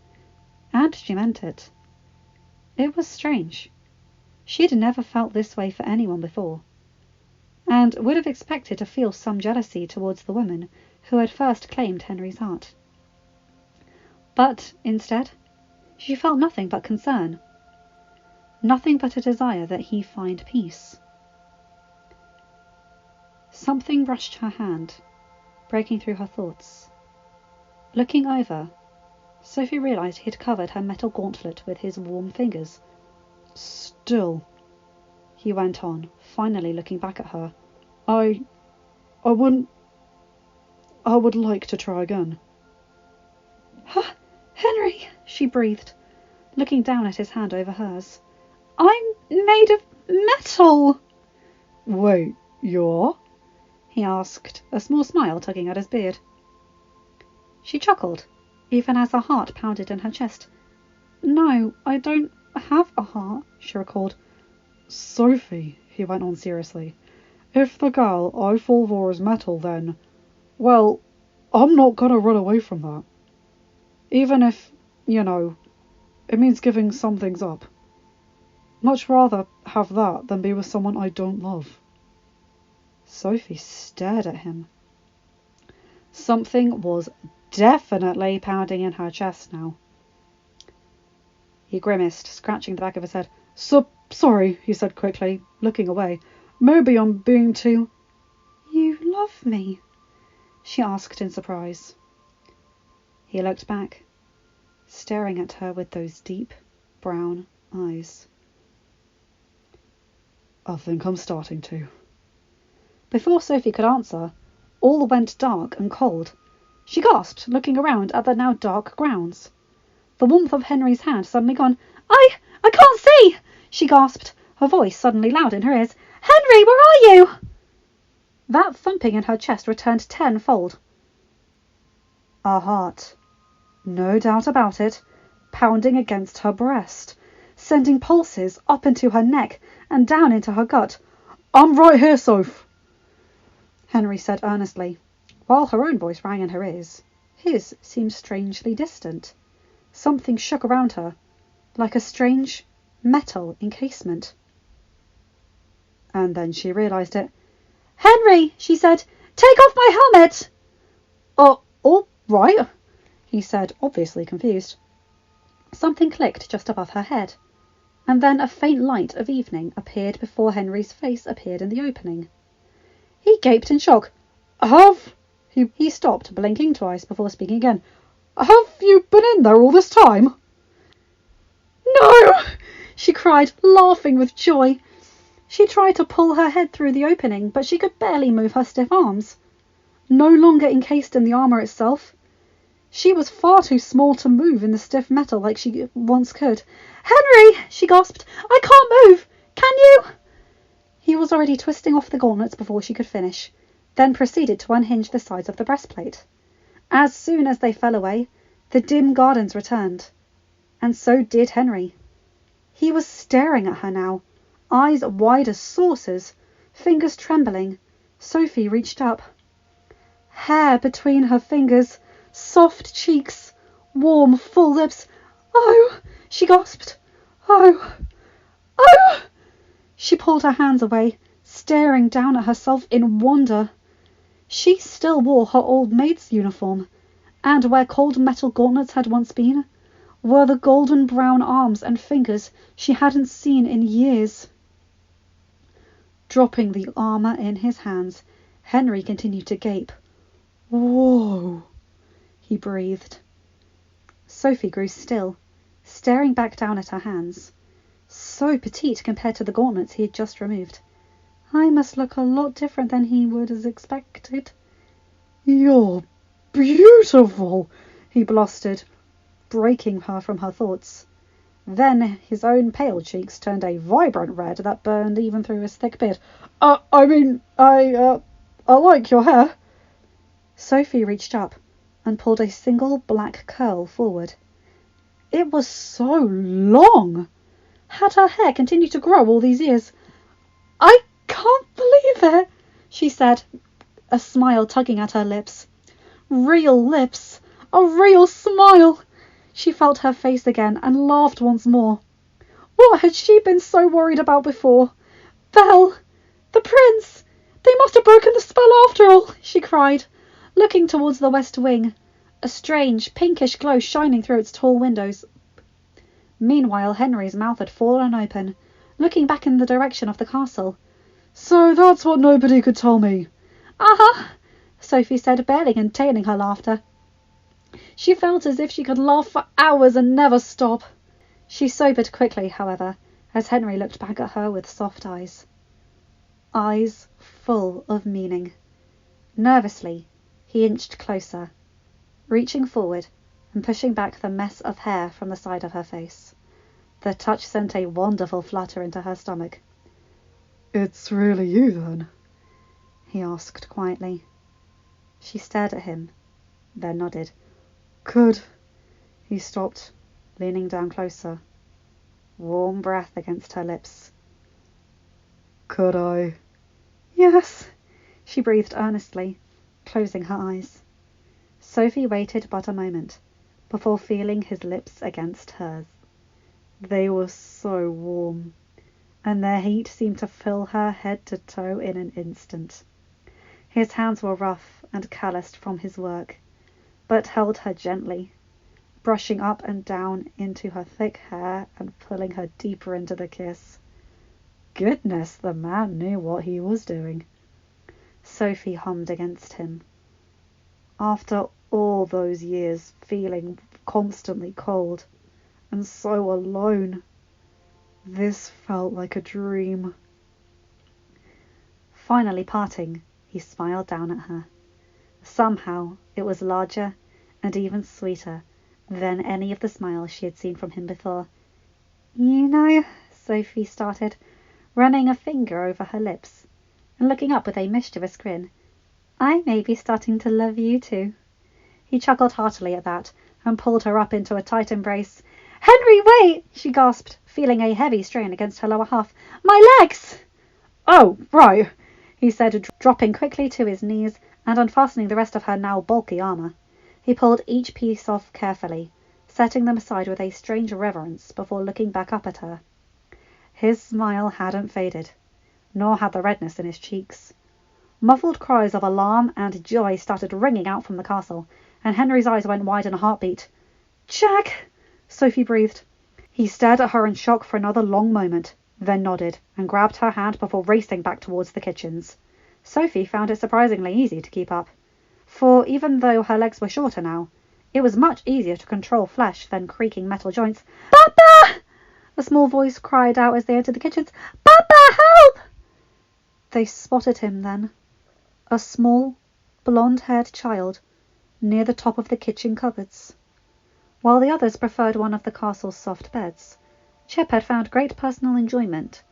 And she meant it. It was strange. She'd never felt this way for anyone before, and would have expected to feel some jealousy towards the woman who had first claimed Henry's heart. But, instead, she felt nothing but concern. Nothing but a desire that he find peace. Something brushed her hand, breaking through her thoughts. Looking over, Sophie realized he had covered her metal gauntlet with his warm fingers. Still, he went on, finally looking back at her, I would like to try again. Henry, she breathed, looking down at his hand over hers. I'm made of metal. Wait, you are? He asked, a small smile tugging at his beard. She chuckled, even as her heart pounded in her chest. No, I don't have a heart, she recalled. Sophie, he went on seriously, if the gal I fall for is metal, then, well, I'm not gonna run away from that. Even if, it means giving some things up. Much rather have that than be with someone I don't love. Sophie stared at him. Something was definitely pounding in her chest now. He grimaced, scratching the back of his head. Sorry, he said quickly, looking away. Maybe I'm being too... You love me? She asked in surprise. He looked back, staring at her with those deep, brown eyes. I think I'm starting to. Before Sophie could answer, all went dark and cold. She gasped, looking around at the now dark grounds. The warmth of Henry's hand suddenly gone. I can't see, she gasped, her voice suddenly loud in her ears. Henry, where are you? That thumping in her chest returned tenfold. A heart, no doubt about it, pounding against her breast, sending pulses up into her neck and down into her gut. I'm right here, Soph, Henry said earnestly, while her own voice rang in her ears. His seemed strangely distant. Something shook around her, like a strange metal encasement. And then she realized it. Henry, she said, take off my helmet! All right, he said, obviously confused. Something clicked just above her head, and then a faint light of evening appeared before Henry's face appeared in the opening. He gaped in shock. He stopped, blinking twice before speaking again. Have you been in there all this time? No, she cried, laughing with joy. She tried to pull her head through the opening, but she could barely move her stiff arms. No longer encased in the armour itself, she was far too small to move in the stiff metal like she once could. Henry, she gasped, I can't move. Can you? He was already twisting off the gauntlets before she could finish, then proceeded to unhinge the sides of the breastplate. As soon as they fell away, the dim gardens returned, and so did Henry. He was staring at her now, eyes wide as saucers, fingers trembling. Sophie reached up. Hair between her fingers, soft cheeks, warm, full lips. Oh, she gasped. Oh. She pulled her hands away, staring down at herself in wonder. She still wore her old maid's uniform, and where cold metal gauntlets had once been, were the golden brown arms and fingers she hadn't seen in years. Dropping the armour in his hands, Henry continued to gape. "Whoa," he breathed. Sophie grew still, staring back down at her hands. So petite compared to the gauntlets he had just removed. I must look a lot different than he would have expected. "You're beautiful," he blustered, breaking her from her thoughts. Then his own pale cheeks turned a vibrant red that burned even through his thick beard. I like your hair." Sophie reached up and pulled a single black curl forward. It was so long. Had her hair continued to grow all these years? "I can't believe it," she said, a smile tugging at her lips. Real lips, a real smile. She felt her face again and laughed once more. What had she been so worried about before? Belle! The prince! They must have broken the spell after all, she cried, looking towards the west wing, a strange pinkish glow shining through its tall windows. Meanwhile Henry's mouth had fallen open, looking back in the direction of the castle. "So that's what nobody could tell me." "Uh-huh," Sophie said, barely containing her laughter. She felt as if she could laugh for hours and never stop. She sobered quickly, however, as Henry looked back at her with soft eyes. Eyes full of meaning. Nervously, he inched closer, reaching forward and pushing back the mess of hair from the side of her face. The touch sent a wonderful flutter into her stomach. "It's really you, then?" he asked quietly. She stared at him, then nodded. "Could—" He stopped, leaning down closer, warm breath against her lips. "Could I—" "Yes," she breathed earnestly, closing her eyes. Sophie waited but a moment, before feeling his lips against hers. They were so warm, and their heat seemed to fill her head to toe in an instant. His hands were rough and calloused from his work, but held her gently, brushing up and down into her thick hair and pulling her deeper into the kiss. Goodness, the man knew what he was doing. Sophie hummed against him. After all those years feeling constantly cold and so alone, this felt like a dream. Finally parting, he smiled down at her. Somehow it was larger and even sweeter than any of the smiles she had seen from him before. "You know," Sophie started, running a finger over her lips and looking up with a mischievous grin, "I may be starting to love you too." He chuckled heartily at that and pulled her up into a tight embrace. "Henry, wait!" she gasped, feeling a heavy strain against her lower half. "My legs!" "Oh, right," he said, dropping quickly to his knees and unfastening the rest of her now bulky armour. He pulled each piece off carefully, setting them aside with a strange reverence before looking back up at her. His smile hadn't faded, nor had the redness in his cheeks. Muffled cries of alarm and joy started ringing out from the castle, and Henry's eyes went wide in a heartbeat. "Jack!" Sophie breathed. He stared at her in shock for another long moment, then nodded and grabbed her hand before racing back towards the kitchens. Sophie found it surprisingly easy to keep up, for even though her legs were shorter now, it was much easier to control flesh than creaking metal joints. "Papa!" a small voice cried out as they entered the kitchens. "Papa, help!" They spotted him then, a small, blonde-haired child, near the top of the kitchen cupboards. While the others preferred one of the castle's soft beds, Chip had found great personal enjoyment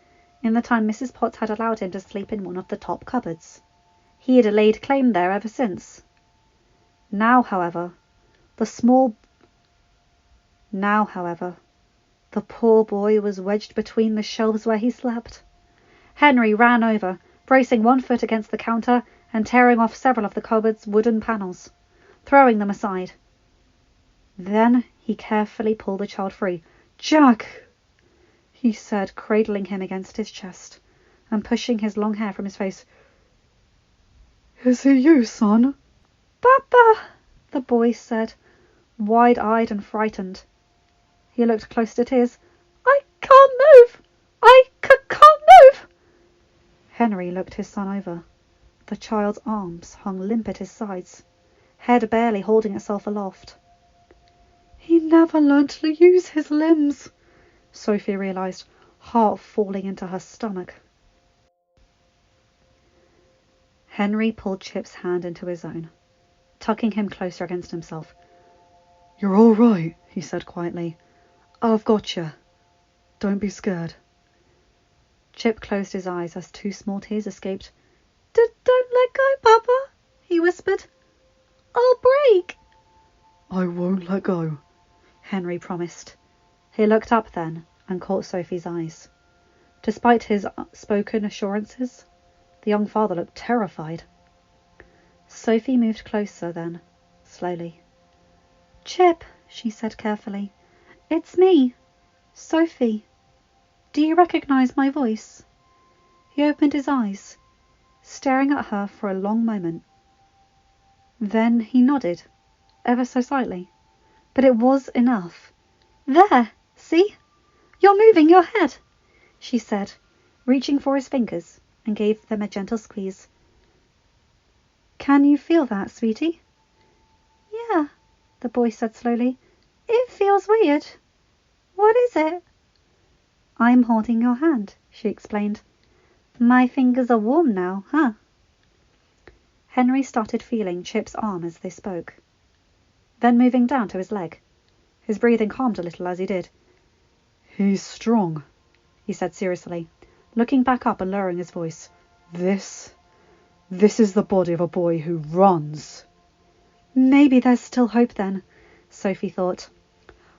in the time Mrs. Potts had allowed him to sleep in one of the top cupboards. He had laid claim there ever since. Now, however, the poor boy was wedged between the shelves where he slept. Henry ran over, bracing one foot against the counter and tearing off several of the cupboard's wooden panels, throwing them aside. Then he carefully pulled the child free. "Jack!" he said, cradling him against his chest and pushing his long hair from his face. Is it you, son? Papa, the boy said, wide-eyed and frightened. He looked close to tears. I can't move! I can't move! Henry looked his son over. The child's arms hung limp at his sides, head barely holding itself aloft. He never learned to use his limbs, Sophie realized, heart falling into her stomach. Henry pulled Chip's hand into his own, tucking him closer against himself. You're all right, he said quietly. I've got you. Don't be scared. Chip closed his eyes as 2 small tears escaped. Don't let go, Papa, he whispered. I'll break. I won't let go, Henry promised. He looked up then and caught Sophie's eyes. Despite his spoken assurances, the young father looked terrified. Sophie moved closer then, slowly. Chip, she said carefully, it's me, Sophie. Do you recognize my voice? He opened his eyes, staring at her for a long moment. Then he nodded, ever so slightly, but it was enough. There, see? You're moving your head, she said, reaching for his fingers and gave them a gentle squeeze. Can you feel that, sweetie? Yeah, the boy said slowly. It feels weird. What is it? I'm holding your hand, she explained. My fingers are warm now, huh? Henry started feeling Chip's arm as they spoke, then moving down to his leg. His breathing calmed a little as he did. He's strong, he said seriously, looking back up and lowering his voice. This is the body of a boy who runs. Maybe there's still hope then, Sophie thought,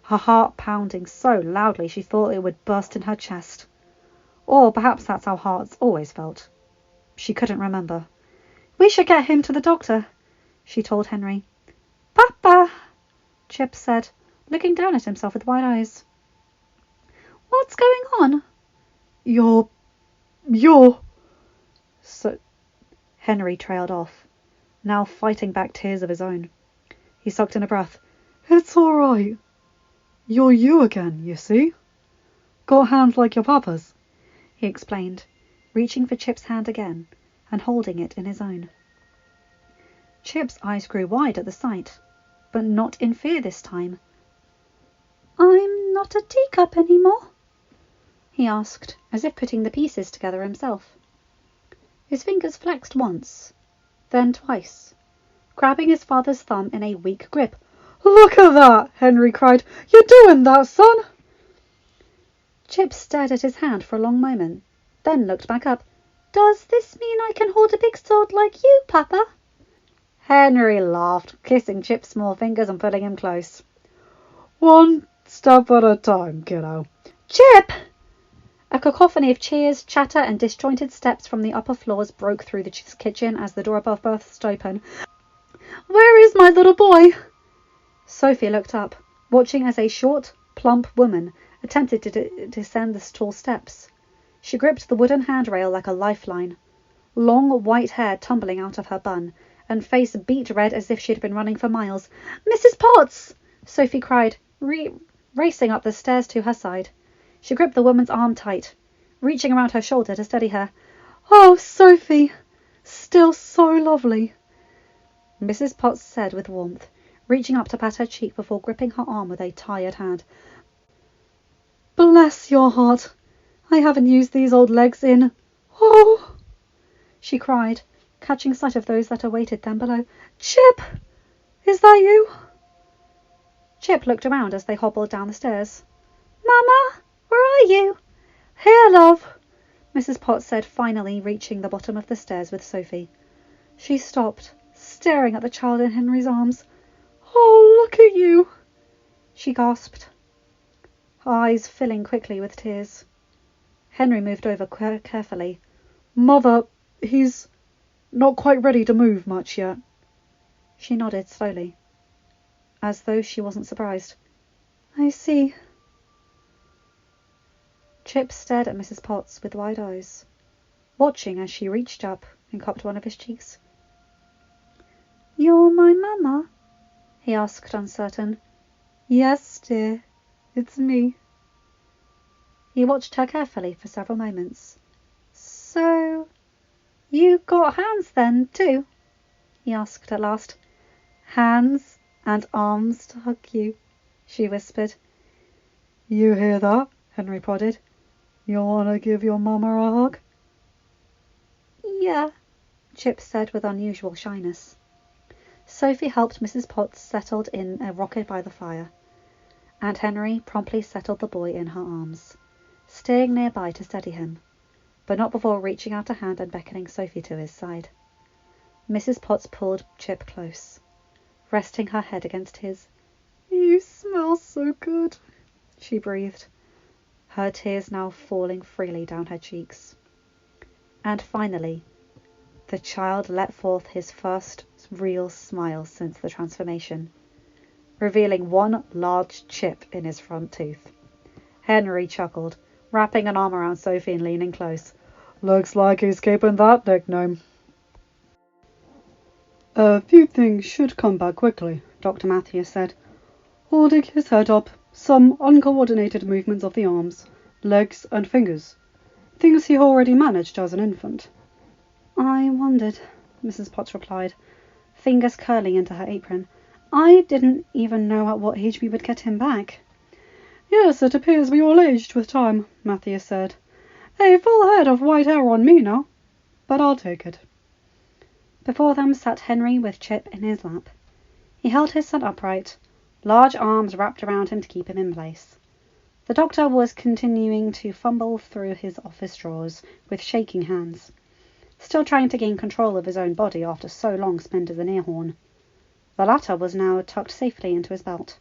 her heart pounding so loudly she thought it would burst in her chest. Or perhaps that's how hearts always felt. She couldn't remember. We should get him to the doctor, she told Henry. Papa, Chip said, looking down at himself with wide eyes. What's going on? You're... So Henry trailed off, now fighting back tears of his own. He sucked in a breath. It's all right. You're you again, you see? Got hands like your papa's, he explained, reaching for Chip's hand again and holding it in his own. Chip's eyes grew wide at the sight, but not in fear this time. I'm not a teacup anymore, he asked, as if putting the pieces together himself. His fingers flexed once, then twice, grabbing his father's thumb in a weak grip. Look at that, Henry cried. You're doing that, son. Chip stared at his hand for a long moment, then looked back up. Does this mean I can hold a big sword like you, Papa? Henry laughed, kissing Chip's small fingers and pulling him close. One step at a time, kiddo. Chip! A cacophony of cheers, chatter, and disjointed steps from the upper floors broke through the kitchen as the door above burst open. Where is my little boy? Sophie looked up, watching as a short, plump woman attempted to descend the tall steps. She gripped the wooden handrail like a lifeline, long white hair tumbling out of her bun, and face beet red as if she had been running for miles. Mrs. Potts! Sophie cried, racing up the stairs to her side. She gripped the woman's arm tight, reaching around her shoulder to steady her. Oh, Sophie! Still so lovely, Mrs. Potts said with warmth, reaching up to pat her cheek before gripping her arm with a tired hand. Bless your heart! I haven't used these old legs in... Oh! She cried, catching sight of those that awaited them below. Chip! Is that you? Chip looked around as they hobbled down the stairs. Mama, where are you? Here, love, Mrs. Potts said, finally reaching the bottom of the stairs with Sophie. She stopped, staring at the child in Henry's arms. Oh, look at you, she gasped, her eyes filling quickly with tears. Henry moved over carefully. Mother, he's not quite ready to move much yet. She nodded slowly, as though she wasn't surprised. I see. Chip stared at Mrs. Potts with wide eyes, watching as she reached up and cupped one of his cheeks. "You're my mamma?" he asked, uncertain. "Yes, dear, it's me." He watched her carefully for several moments. "So, you got hands then, too?" he asked at last. "Hands and arms to hug you," she whispered. "You hear that?" Henry prodded. "You want to give your mama a hug?" "Yeah," Chip said with unusual shyness. Sophie helped Mrs. Potts settled in a rocker by the fire. Aunt Henry promptly settled the boy in her arms, staying nearby to steady him, but not before reaching out a hand and beckoning Sophie to his side. Mrs. Potts pulled Chip close, resting her head against his. "You smell so good," she breathed, her tears now falling freely down her cheeks. And finally, the child let forth his first real smile since the transformation, revealing one large chip in his front tooth. Henry chuckled, wrapping an arm around Sophie and leaning close. "Looks like he's keeping that nickname." "A few things should come back quickly," Dr. Matthews said, holding his head up. "Some uncoordinated movements of the arms, legs and fingers. Things he already managed as an infant." "I wondered," Mrs. Potts replied, fingers curling into her apron. "I didn't even know at what age we would get him back." "Yes, it appears we all aged with time," Matthews said. "A full head of white hair on me now, but I'll take it." Before them sat Henry with Chip in his lap. He held his son upright, large arms wrapped around him to keep him in place. The doctor was continuing to fumble through his office drawers with shaking hands, still trying to gain control of his own body after so long spent as an ear horn. The latter was now tucked safely into his belt.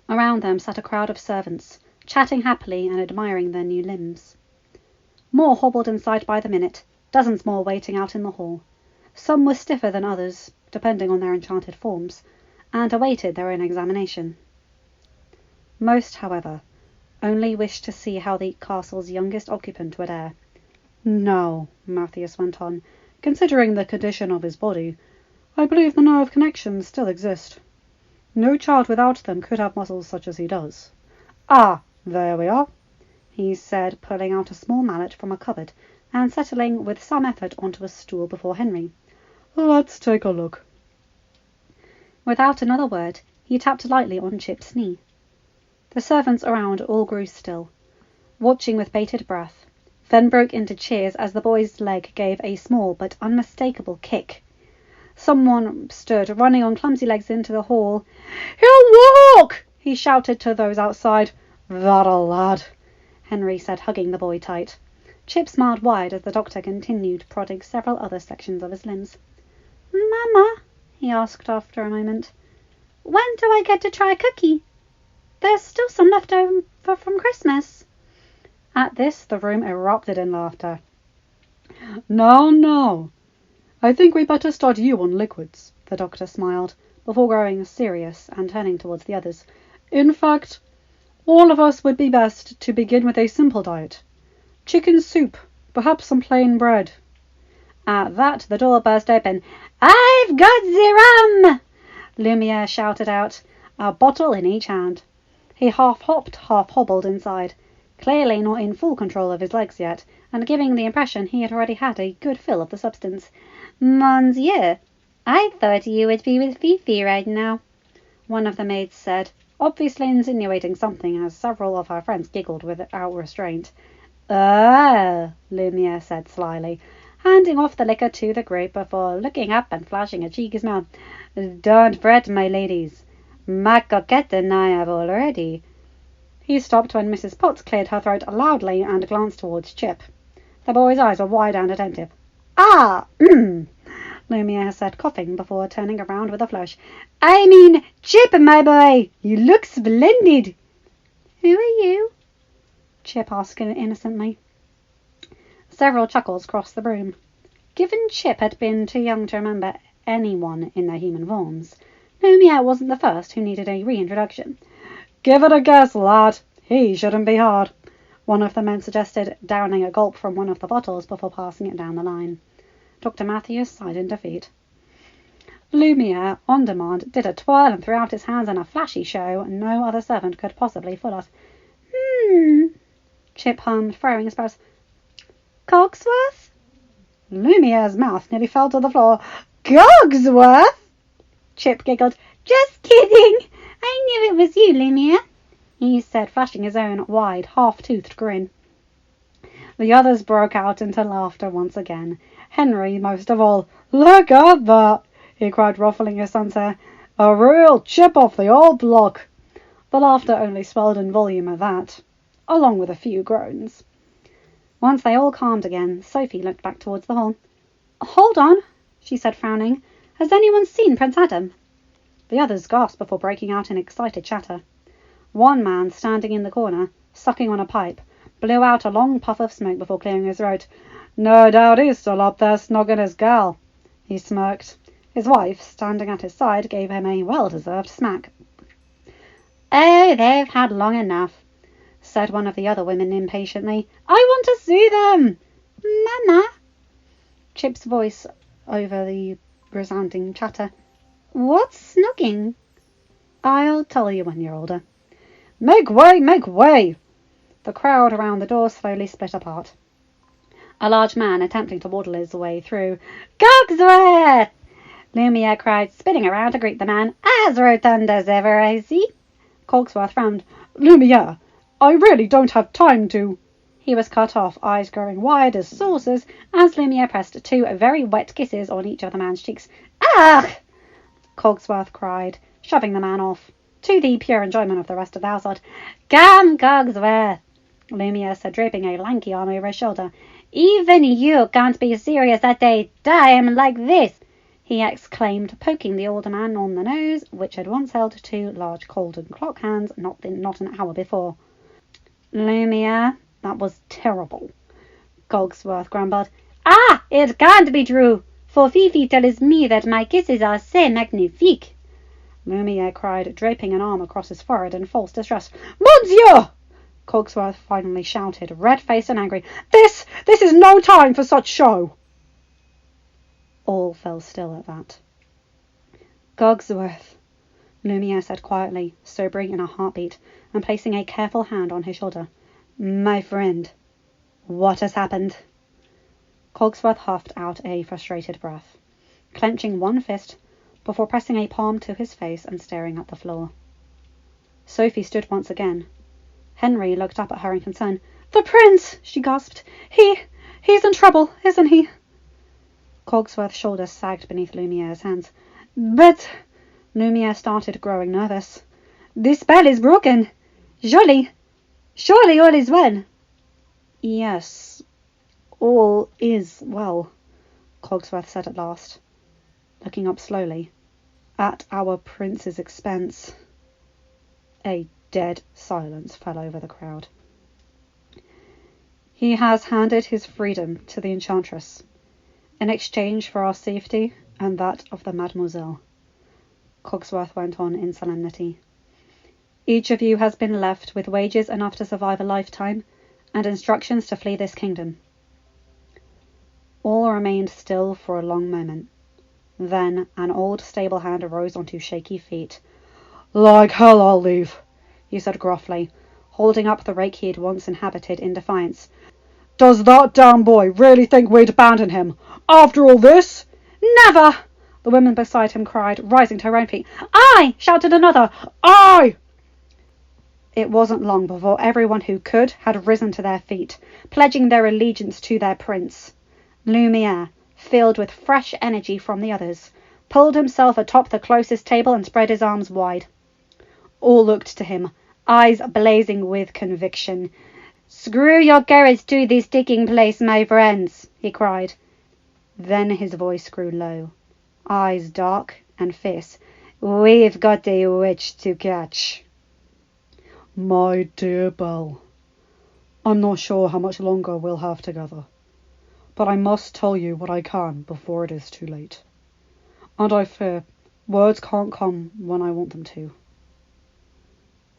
Around them sat a crowd of servants, chatting happily and admiring their new limbs. More hobbled inside by the minute, dozens more waiting out in the hall. Some were stiffer than others, depending on their enchanted forms, and awaited their own examination. Most, however, only wished to see how the castle's youngest occupant would air. "Now," Matthews went on, "considering the condition of his body, I believe the nerve connections still exist. No child without them could have muscles such as he does. Ah, there we are," he said, pulling out a small mallet from a cupboard and settling with some effort onto a stool before Henry. "Let's take a look." Without another word, he tapped lightly on Chip's knee. The servants around all grew still, watching with bated breath, then broke into cheers as the boy's leg gave a small but unmistakable kick. Someone stood running on clumsy legs into the hall. "He'll walk!" he shouted to those outside. "That a lad," Henry said, hugging the boy tight. Chip smiled wide as the doctor continued prodding several other sections of his limbs. "Mama," he asked after a moment, "when do I get to try a cookie? There's still some left over from Christmas." At this, the room erupted in laughter. "No. I think we better start you on liquids," the doctor smiled, before growing serious and turning towards the others. "In fact, all of us would be best to begin with a simple diet. Chicken soup, perhaps some plain bread." At that, the door burst open. "I've got the rum!" Lumiere shouted out, a bottle in each hand. He half hopped, half hobbled inside, clearly not in full control of his legs yet, and giving the impression he had already had a good fill of the substance. "Monsieur, I thought you would be with Fifi right now," one of the maids said, obviously insinuating something as several of her friends giggled without restraint. "Oh," Lumiere said slyly, handing off the liquor to the group before looking up and flashing a cheeky smile. "Don't fret, my ladies. Ma coquette and I have already—" He stopped when Mrs. Potts cleared her throat loudly and glanced towards Chip. The boy's eyes were wide and attentive. "Ah, Lumiere said, coughing, before turning around with a flush. "I mean, Chip, my boy, you look splendid." "Who are you?" Chip asked innocently. Several chuckles crossed the room. Given Chip had been too young to remember anyone in their human forms, Lumiere wasn't the first who needed a reintroduction. "Give it a guess, lad. He shouldn't be hard. one of the men suggested, downing a gulp from one of the bottles before passing it down the line. Dr. Matthews sighed in defeat. Lumiere, on demand, did a twirl and threw out his hands in a flashy show no other servant could possibly follow. Chip hummed, furrowing his brows. Cogsworth? Lumiere's mouth nearly fell to the floor. Cogsworth? Chip giggled. Just kidding. I knew it was you, Lumiere, he said, flashing his own wide, half-toothed grin. The others broke out into laughter once again. Henry most of all. Look at that, he cried, ruffling his son's hair. A real chip off the old block. The laughter only swelled in volume at that, along with a few groans. Once they all calmed again, Sophie looked back towards the hall. Hold on, she said, frowning. Has anyone seen Prince Adam? The others gasped before breaking out in excited chatter. One man, standing in the corner, sucking on a pipe, blew out a long puff of smoke before clearing his throat. No doubt he's still up there snogging his gal, he smirked. His wife, standing at his side, gave him a well-deserved smack. Oh, they've had long enough, said one of the other women impatiently. I want to see them! Mama! Chip's voice over the resounding chatter. What's snogging? I'll tell you when you're older. Make way! Make way! The crowd around the door slowly split apart. A large man attempting to waddle his way through. Cogsworth! Lumiere cried, spinning around to greet the man. As rotund as ever, I see. Cogsworth frowned. Lumiere, I really don't have time to... He was cut off, eyes growing wide as saucers, as Lumiere pressed 2 very wet kisses on each of the man's cheeks. Ugh! Cogsworth cried, shoving the man off, to the pure enjoyment of the rest of the household. Come, Cogsworth, Lumiere said, draping a lanky arm over his shoulder. Even you can't be serious at a time like this, he exclaimed, poking the older man on the nose, which had once held 2 large golden clock hands not an hour before. Lumiere, that was terrible, Cogsworth grumbled. Ah, it can't be true, for Fifi tells me that my kisses are assez magnifique, Lumiere cried, draping an arm across his forehead in false distress. Monsieur! Cogsworth finally shouted, red-faced and angry. This is no time for such show! All fell still at that. Cogsworth, Lumiere said quietly, sobering in a heartbeat, and placing a careful hand on his shoulder. My friend, what has happened? Cogsworth huffed out a frustrated breath, clenching one fist before pressing a palm to his face and staring at the floor. Sophie stood once again. Henry looked up at her in concern. The prince, she gasped. He's in trouble, isn't he? Cogsworth's shoulders sagged beneath Lumiere's hands. But... Lumiere started growing nervous. This spell is broken. Surely all is well. Yes, all is well, Cogsworth said at last, looking up slowly, at our prince's expense. A dead silence fell over the crowd. He has handed his freedom to the enchantress, in exchange for our safety and that of the mademoiselle, Cogsworth went on in solemnity. Each of you has been left with wages enough to survive a lifetime, and instructions to flee this kingdom. All remained still for a long moment. Then an old stable hand arose on 2 shaky feet. Like hell I'll leave, he said gruffly, holding up the rake he had once inhabited in defiance. Does that damn boy really think we'd abandon him? After all this? Never! The woman beside him cried, rising to her own feet. I! Shouted another. I! It wasn't long before everyone who could had risen to their feet, pledging their allegiance to their prince. Lumiere, filled with fresh energy from the others, pulled himself atop the closest table and spread his arms wide. All looked to him, eyes blazing with conviction. Screw your courage to this sticking place, my friends, he cried. Then his voice grew low, eyes dark and fierce. We've got a witch to catch. My dear Belle, I'm not sure how much longer we'll have together, but I must tell you what I can before it is too late. And I fear words can't come when I want them to.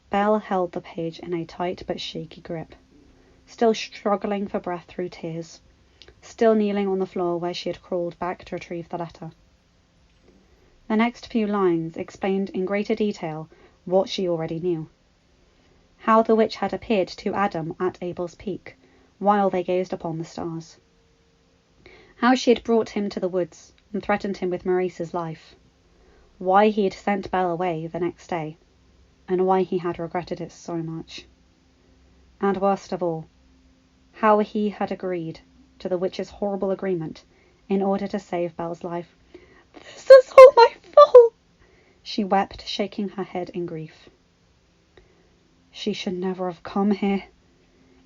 Belle held the page in a tight but shaky grip, still struggling for breath through tears, still kneeling on the floor where she had crawled back to retrieve the letter. The next few lines explained in greater detail what she already knew. How the witch had appeared to Adam at Abel's Peak, while they gazed upon the stars. How she had brought him to the woods and threatened him with Maurice's life. Why he had sent Belle away the next day, and why he had regretted it so much. And worst of all, how he had agreed to the witch's horrible agreement in order to save Belle's life. "This is all my fault," she wept, shaking her head in grief. She should never have come here.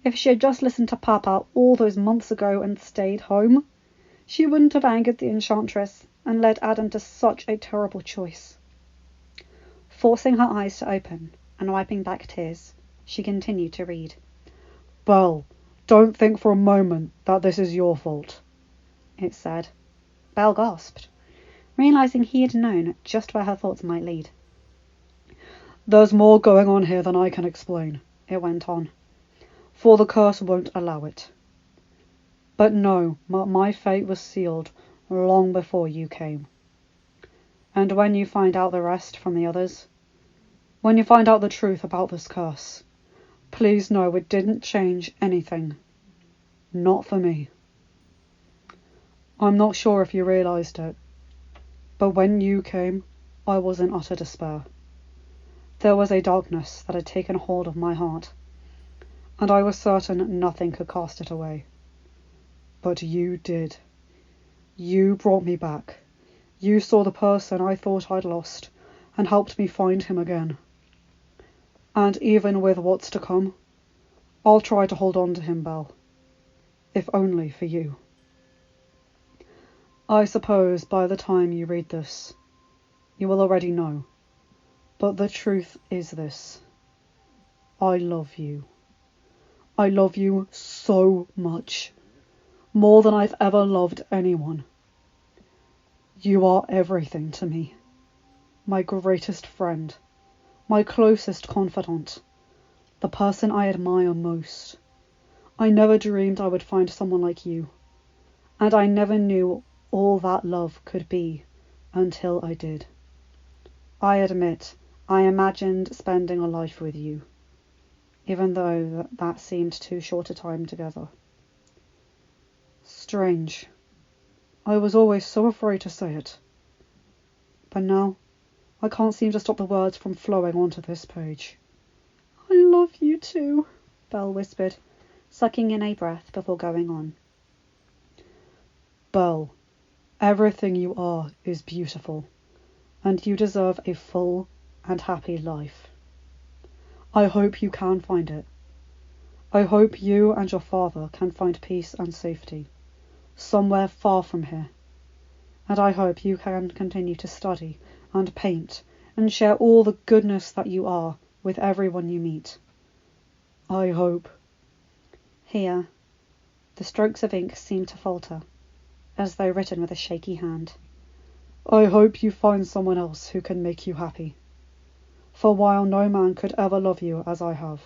If she had just listened to Papa all those months ago and stayed home, she wouldn't have angered the enchantress and led Adam to such a terrible choice. Forcing her eyes to open and wiping back tears, she continued to read. "Belle, don't think for a moment that this is your fault," it said. Belle gasped, realizing he had known just where her thoughts might lead. "There's more going on here than I can explain," it went on, "for the curse won't allow it. But no, my fate was sealed long before you came. And when you find out the rest from the others, when you find out the truth about this curse, please know it didn't change anything. Not for me. I'm not sure if you realized it, but when you came, I was in utter despair. There was a darkness that had taken hold of my heart, and I was certain nothing could cast it away. But you did. You brought me back. You saw the person I thought I'd lost, and helped me find him again. And even with what's to come, I'll try to hold on to him, Belle. If only for you. I suppose by the time you read this, you will already know. But the truth is this. I love you. I love you so much. More than I've ever loved anyone. You are everything to me. My greatest friend. My closest confidant. The person I admire most. I never dreamed I would find someone like you. And I never knew all that love could be until I did. I admit, I imagined spending a life with you, even though that seemed too short a time together. Strange. I was always so afraid to say it. But now, I can't seem to stop the words from flowing onto this page. I love you too, Belle whispered, sucking in a breath before going on. Belle, everything you are is beautiful, and you deserve a full and happy life. I hope you can find it. I hope you and your father can find peace and safety, somewhere far from here. And I hope you can continue to study and paint and share all the goodness that you are with everyone you meet. I hope. Here, the strokes of ink seemed to falter, as though written with a shaky hand. I hope you find someone else who can make you happy. For while no man could ever love you as I have,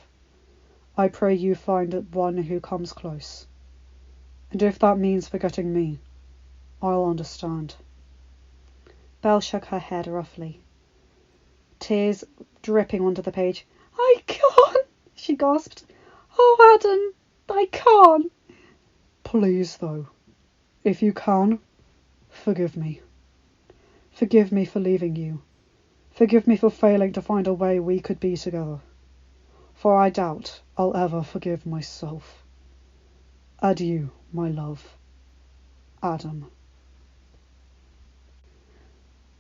I pray you find one who comes close. And if that means forgetting me, I'll understand. Belle shook her head roughly, tears dripping onto the page. I can't, she gasped. Oh, Adam, I can't. Please, though, if you can, forgive me. Forgive me for leaving you. Forgive me for failing to find a way we could be together. For I doubt I'll ever forgive myself. Adieu, my love. Adam.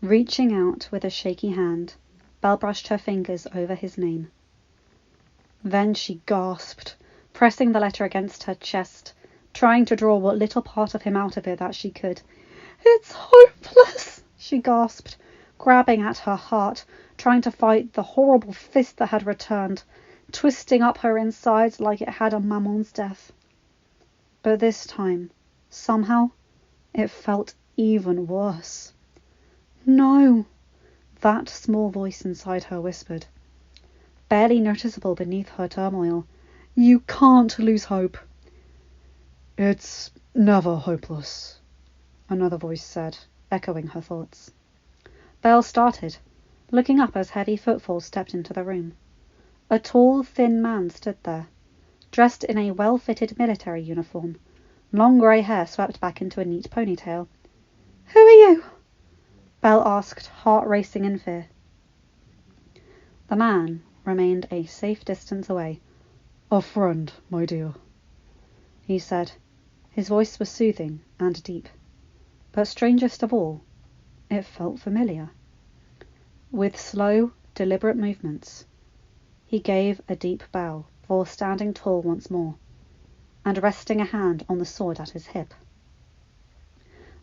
Reaching out with a shaky hand, Belle brushed her fingers over his name. Then she gasped, pressing the letter against her chest, trying to draw what little part of him out of it that she could. It's hopeless, she gasped, grabbing at her heart, trying to fight the horrible fist that had returned, twisting up her insides like it had a maman's death. But this time, somehow, it felt even worse. No, that small voice inside her whispered, barely noticeable beneath her turmoil. You can't lose hope. It's never hopeless, another voice said, echoing her thoughts. Belle started, looking up as heavy footfalls stepped into the room. A tall, thin man stood there, dressed in a well-fitted military uniform, long grey hair swept back into a neat ponytail. "Who are you?" Belle asked, heart racing in fear. The man remained a safe distance away. "A friend, my dear," he said. His voice was soothing and deep, but strangest of all, it felt familiar. With slow, deliberate movements, he gave a deep bow before standing tall once more, and resting a hand on the sword at his hip.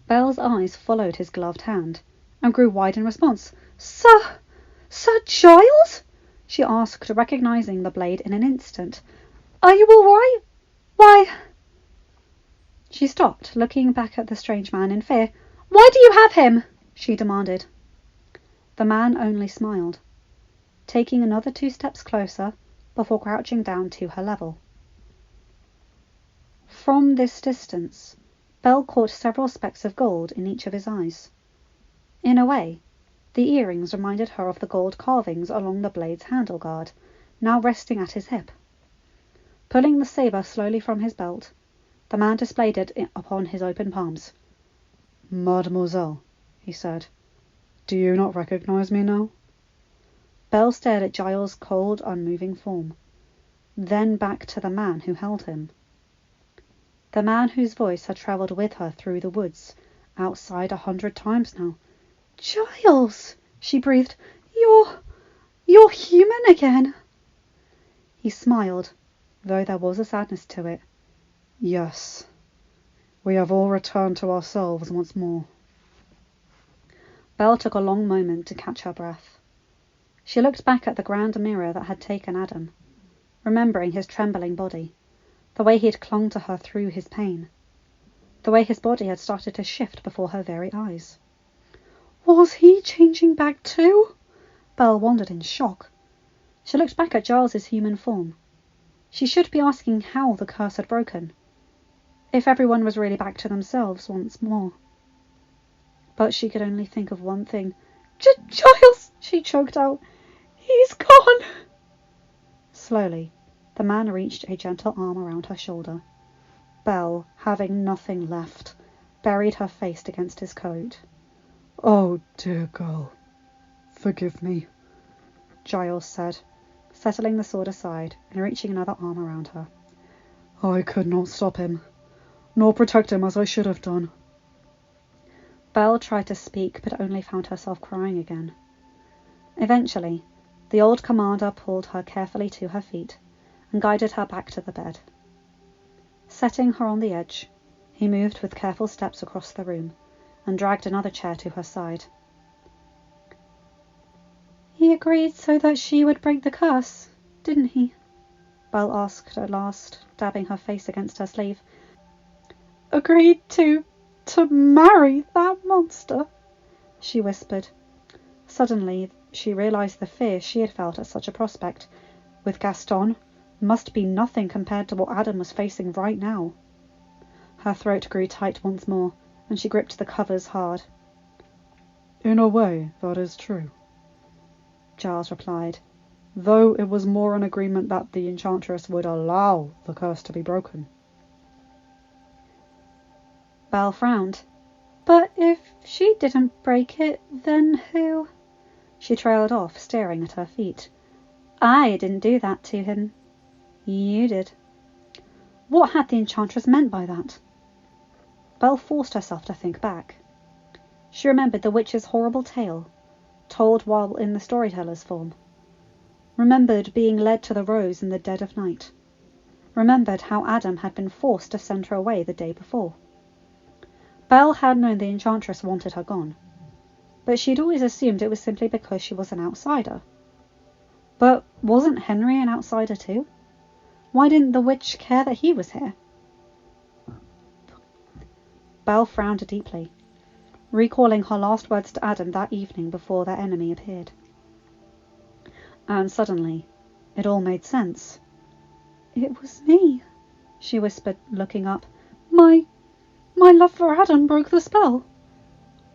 Belle's eyes followed his gloved hand, and grew wide in response. Sir Giles?" she asked, recognizing the blade in an instant. "Are you all right? Why—" She stopped, looking back at the strange man in fear. "Why do you have him?" she demanded. The man only smiled, taking another 2 steps closer before crouching down to her level. From this distance, Belle caught several specks of gold in each of his eyes. In a way, the earrings reminded her of the gold carvings along the blade's handle guard, now resting at his hip. Pulling the sabre slowly from his belt, the man displayed it upon his open palms. "Mademoiselle," he said, "do you not recognize me now?" Belle stared at Giles' cold, unmoving form, then back to the man who held him. The man whose voice had travelled with her through the woods outside 100 times now. "Giles!" she breathed. You're human again." He smiled, though there was a sadness to it. "Yes, we have all returned to ourselves once more." Belle took a long moment to catch her breath. She looked back at the grand mirror that had taken Adam, remembering his trembling body, the way he had clung to her through his pain, the way his body had started to shift before her very eyes. Was he changing back too? Belle wondered in shock. She looked back at Giles's human form. She should be asking how the curse had broken, if everyone was really back to themselves once more. But she could only think of one thing. Giles, she choked out. He's gone. Slowly, the man reached a gentle arm around her shoulder. Belle, having nothing left, buried her face against his coat. "Oh, dear girl, forgive me," Giles said, settling the sword aside and reaching another arm around her. "I could not stop him, nor protect him as I should have done." Belle tried to speak, but only found herself crying again. Eventually, the old commander pulled her carefully to her feet and guided her back to the bed. Setting her on the edge, he moved with careful steps across the room and dragged another chair to her side. "He agreed so that she would break the curse, didn't he?" Belle asked at last, dabbing her face against her sleeve. "Agreed to marry that monster?" she whispered. Suddenly, she realized the fear she had felt at such a prospect, with Gaston, must be nothing compared to what Adam was facing right now. Her throat grew tight once more, and she gripped the covers hard. "In a way, that is true," Giles replied, "though it was more an agreement that the enchantress would allow the curse to be broken." Belle frowned. "But if she didn't break it, then who—" She trailed off, staring at her feet. "I didn't do that to him. You did." What had the enchantress meant by that? Belle forced herself to think back. She remembered the witch's horrible tale, told while in the storyteller's form. Remembered being led to the rose in the dead of night. Remembered how Adam had been forced to send her away the day before. Belle had known the enchantress wanted her gone, but she'd always assumed it was simply because she was an outsider. But wasn't Henry an outsider too? Why didn't the witch care that he was here? Belle frowned deeply, recalling her last words to Adam that evening before their enemy appeared. And suddenly, it all made sense. It was me, she whispered, looking up. My love for Adam broke the spell.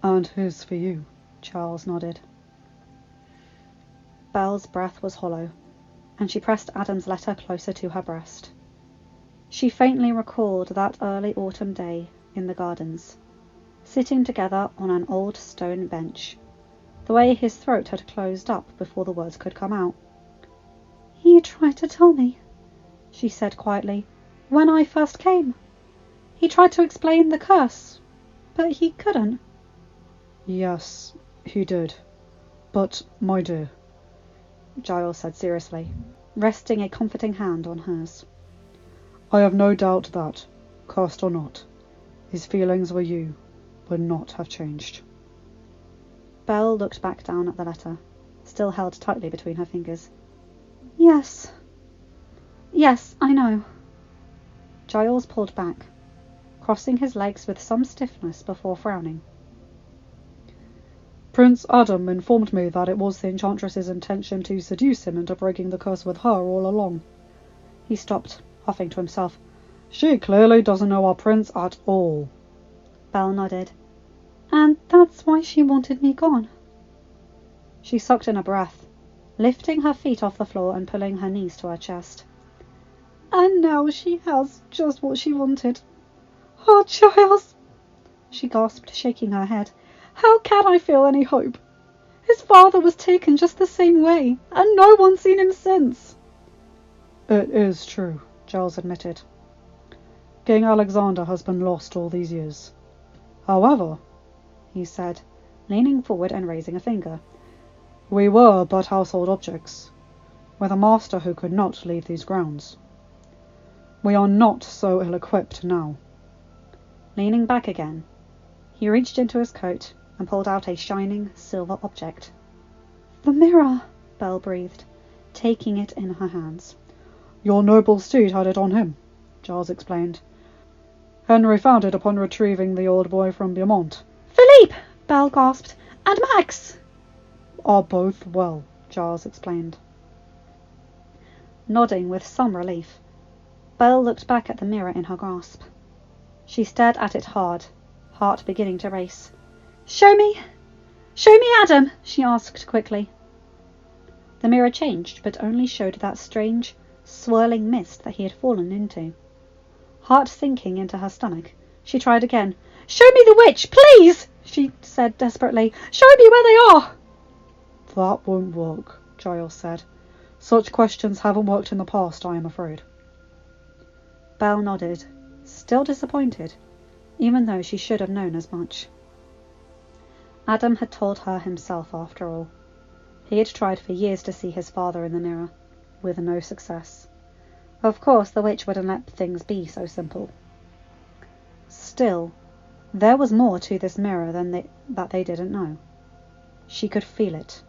And his for you, Charles nodded. Belle's breath was hollow, and she pressed Adam's letter closer to her breast. She faintly recalled that early autumn day in the gardens, sitting together on an old stone bench, the way his throat had closed up before the words could come out. He tried to tell me, she said quietly, when I first came. He tried to explain the curse, but he couldn't. Yes, he did. But, my dear, Giles said seriously, resting a comforting hand on hers, I have no doubt that, cursed or not, his feelings for you would not have changed. Belle looked back down at the letter, still held tightly between her fingers. Yes, I know. Giles pulled back, crossing his legs with some stiffness before frowning. Prince Adam informed me that it was the Enchantress's intention to seduce him into breaking the curse with her all along. He stopped, huffing to himself. She clearly doesn't know our prince at all. Belle nodded. And that's why she wanted me gone. She sucked in a breath, lifting her feet off the floor and pulling her knees to her chest. And now she has just what she wanted. Oh, Giles, she gasped, shaking her head. How can I feel any hope? His father was taken just the same way, and no one's seen him since. It is true, Giles admitted. King Alexander has been lost all these years. However, he said, leaning forward and raising a finger, we were but household objects, with a master who could not leave these grounds. We are not so ill-equipped now. Leaning back again, he reached into his coat and pulled out a shining silver object. The mirror, Belle breathed, taking it in her hands. Your noble steed had it on him, Giles explained. Henry found it upon retrieving the old boy from Beaumont. Philippe, Belle gasped, and Max are both well, Giles explained. Nodding with some relief, Belle looked back at the mirror in her grasp. She stared at it hard, heart beginning to race. Show me Adam, she asked quickly. The mirror changed, but only showed that strange, swirling mist that he had fallen into. Heart sinking into her stomach, she tried again. Show me the witch, please, she said desperately. Show me where they are. That won't work, Giles said. Such questions haven't worked in the past, I am afraid. Belle nodded, still disappointed, even though she should have known as much. Adam had told her himself, after all. He had tried for years to see his father in the mirror, with no success. Of course, the witch wouldn't let things be so simple. Still, there was more to this mirror that they didn't know. She could feel it.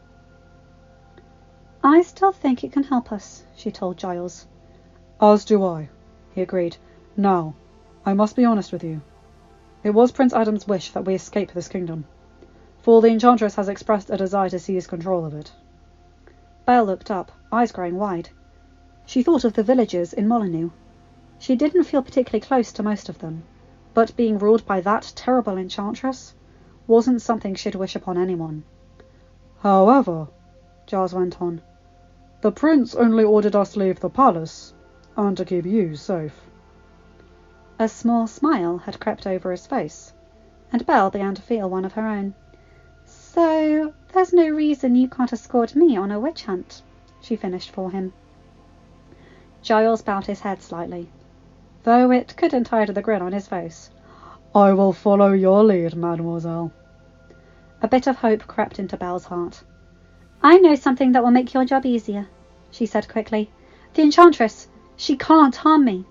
I still think it can help us, she told Giles. As do I, he agreed. Now, I must be honest with you. It was Prince Adam's wish that we escape this kingdom, for the Enchantress has expressed a desire to seize control of it. Belle looked up, eyes growing wide. She thought of the villagers in Molyneux. She didn't feel particularly close to most of them, but being ruled by that terrible Enchantress wasn't something she'd wish upon anyone. However, Giles went on, the prince only ordered us to leave the palace, and to keep you safe. A small smile had crept over his face, and Belle began to feel one of her own. So, there's no reason you can't escort me on a witch hunt, she finished for him. Giles bowed his head slightly, though it couldn't hide the grin on his face. I will follow your lead, mademoiselle. A bit of hope crept into Belle's heart. I know something that will make your job easier, she said quickly. The Enchantress, she can't harm me.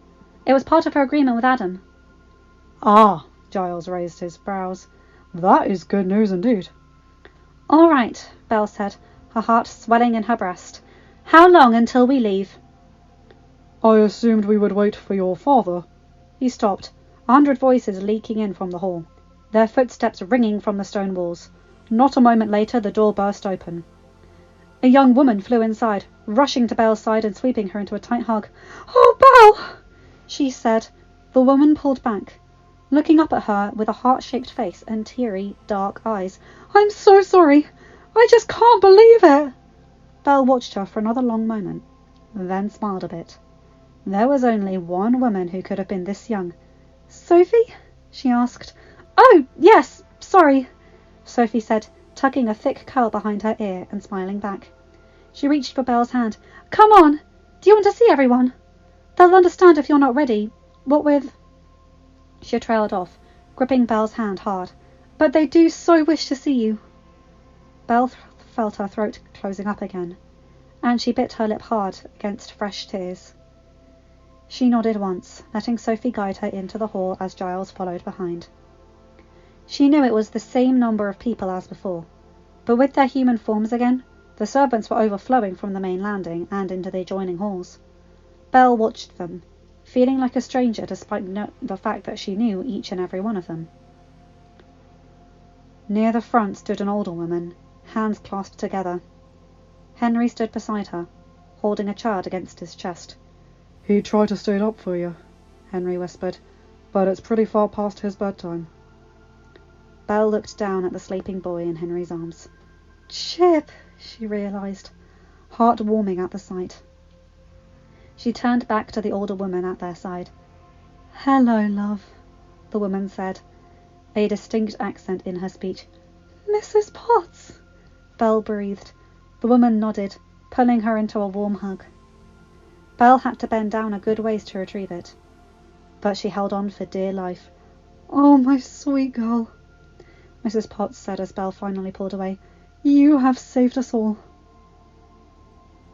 It was part of her agreement with Adam. Ah, Giles raised his brows. That is good news indeed. All right, Belle said, her heart swelling in her breast. How long until we leave? I assumed we would wait for your father. He stopped, 100 voices leaking in from the hall, their footsteps ringing from the stone walls. Not a moment later, the door burst open. A young woman flew inside, rushing to Belle's side and sweeping her into a tight hug. "Oh, Belle!" she said. The woman pulled back, looking up at her with a heart-shaped face and teary, dark eyes. "I'm so sorry. I just can't believe it." Belle watched her for another long moment, then smiled a bit. There was only one woman who could have been this young. "Sophie?" she asked. "Oh, yes, sorry," Sophie said, tucking a thick curl behind her ear and smiling back. She reached for Belle's hand. "Come on. Do you want to see everyone? They'll understand if you're not ready. What with—" She trailed off, gripping Belle's hand hard. "But they do so wish to see you." Belle felt her throat closing up again, and she bit her lip hard against fresh tears. She nodded once, letting Sophie guide her into the hall as Giles followed behind. She knew it was the same number of people as before, but with their human forms again, the servants were overflowing from the main landing and into the adjoining halls. Belle watched them, feeling like a stranger despite the fact that she knew each and every one of them. Near the front stood an older woman, hands clasped together. Henry stood beside her, holding a child against his chest. "He tried to stay up for you," Henry whispered, "but it's pretty far past his bedtime." Belle looked down at the sleeping boy in Henry's arms. "Chip," she realized, heart warming at the sight. She turned back to the older woman at their side. "Hello, love," the woman said, a distinct accent in her speech. "Mrs. Potts," Belle breathed. The woman nodded, pulling her into a warm hug. Belle had to bend down a good ways to retrieve it, but she held on for dear life. "Oh, my sweet girl," Mrs. Potts said as Belle finally pulled away. "You have saved us all."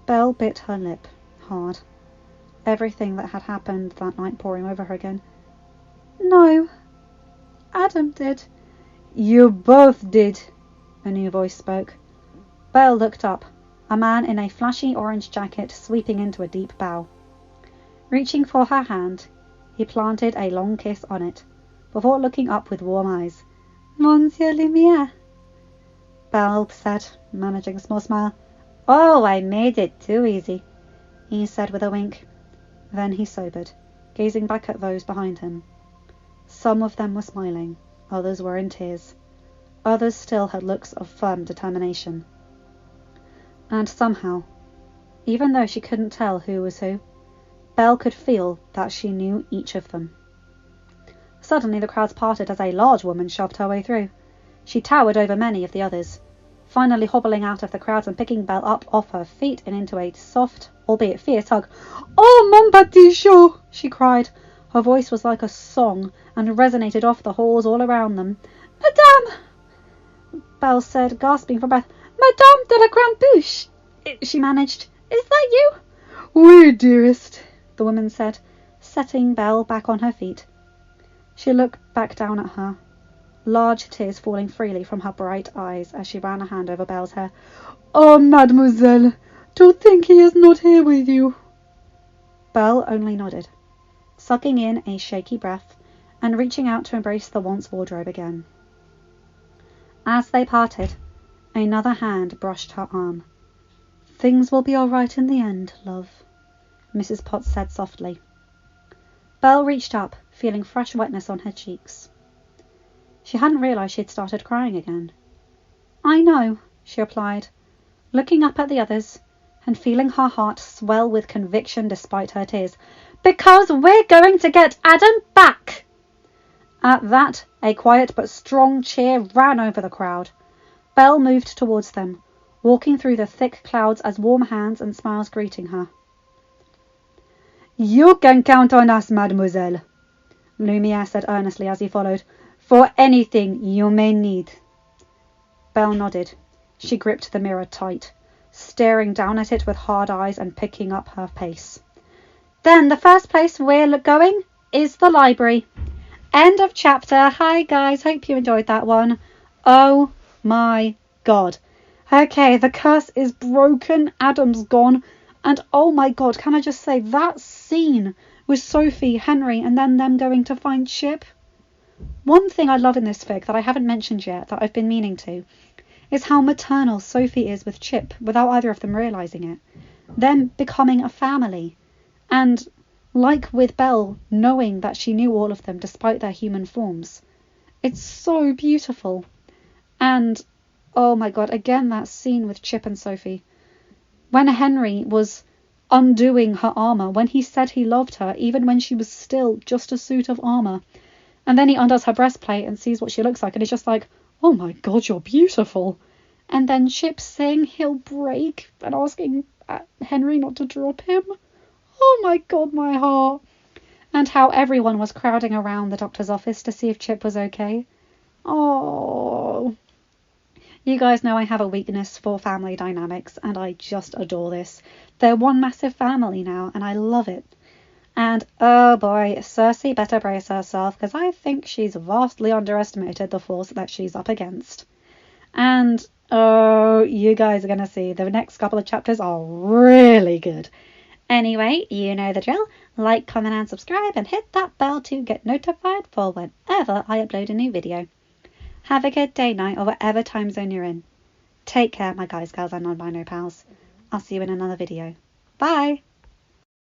Belle bit her lip hard, everything that had happened that night pouring over her again. "No, Adam did." "You both did," a new voice spoke. Belle looked up, a man in a flashy orange jacket sweeping into a deep bow. Reaching for her hand, he planted a long kiss on it, before looking up with warm eyes. "Monsieur Lumiere," Belle said, managing a small smile. "Oh, I made it too easy," he said with a wink. Then he sobered, gazing back at those behind him. Some of them were smiling, others were in tears. Others still had looks of firm determination. And somehow, even though she couldn't tell who was who, Belle could feel that she knew each of them. Suddenly the crowds parted as a large woman shoved her way through. She towered over many of the others, finally hobbling out of the crowd and picking Belle up off her feet and into a soft, albeit fierce hug. "Oh, mon petit chou!" she cried. Her voice was like a song and resonated off the halls all around them. "Madame!" Belle said, gasping for breath. "Madame de la Grande Bouche!" she managed. "Is that you?" "Oui, dearest," the woman said, setting Belle back on her feet. She looked back down at her, large tears falling freely from her bright eyes as she ran a hand over Belle's hair. "Oh, mademoiselle, to think he is not here with you." Belle only nodded, sucking in a shaky breath and reaching out to embrace the once wardrobe again. As they parted, another hand brushed her arm. "Things will be all right in the end, love," Mrs. Potts said softly. Belle reached up, feeling fresh wetness on her cheeks. She hadn't realized she had started crying again. "I know," she replied, looking up at the others and feeling her heart swell with conviction despite her tears. "Because we're going to get Adam back!" At that, a quiet but strong cheer ran over the crowd. Belle moved towards them, walking through the thick clouds as warm hands and smiles greeting her. "You can count on us, mademoiselle," Lumiere said earnestly as he followed, "for anything you may need." Belle nodded. She gripped the mirror tight, staring down at it with hard eyes and picking up her pace. "Then the first place we're going is the library. End of chapter. Hi guys, hope you enjoyed that one. Oh my god. Okay, the curse is broken. Adam's gone. And oh my god, can I just say that scene with Sophie, Henry, and then them going to find Chip? One thing I love in this fic that I haven't mentioned yet that I've been meaning to is how maternal Sophie is with Chip without either of them realising it. Them becoming a family. And, like with Belle, knowing that she knew all of them despite their human forms. It's so beautiful. And, oh my god, again that scene with Chip and Sophie. When Henry was undoing her armour, when he said he loved her, even when she was still just a suit of armour. And then he undoes her breastplate and sees what she looks like, and he's just like, oh my god, you're beautiful. And then Chip saying he'll break and asking Henry not to drop him. Oh my god, my heart. And how everyone was crowding around the doctor's office to see if Chip was okay. Oh. You guys know I have a weakness for family dynamics, and I just adore this. They're one massive family now, and I love it. And oh boy, Cersei better brace herself, because I think she's vastly underestimated the force that she's up against. And oh, you guys are going to see the next couple of chapters are really good. Anyway, you know the drill. Like, comment and subscribe, and hit that bell to get notified for whenever I upload a new video. Have a good day, night, or whatever time zone you're in. Take care, my guys, girls, and non-binary pals. I'll see you in another video. Bye!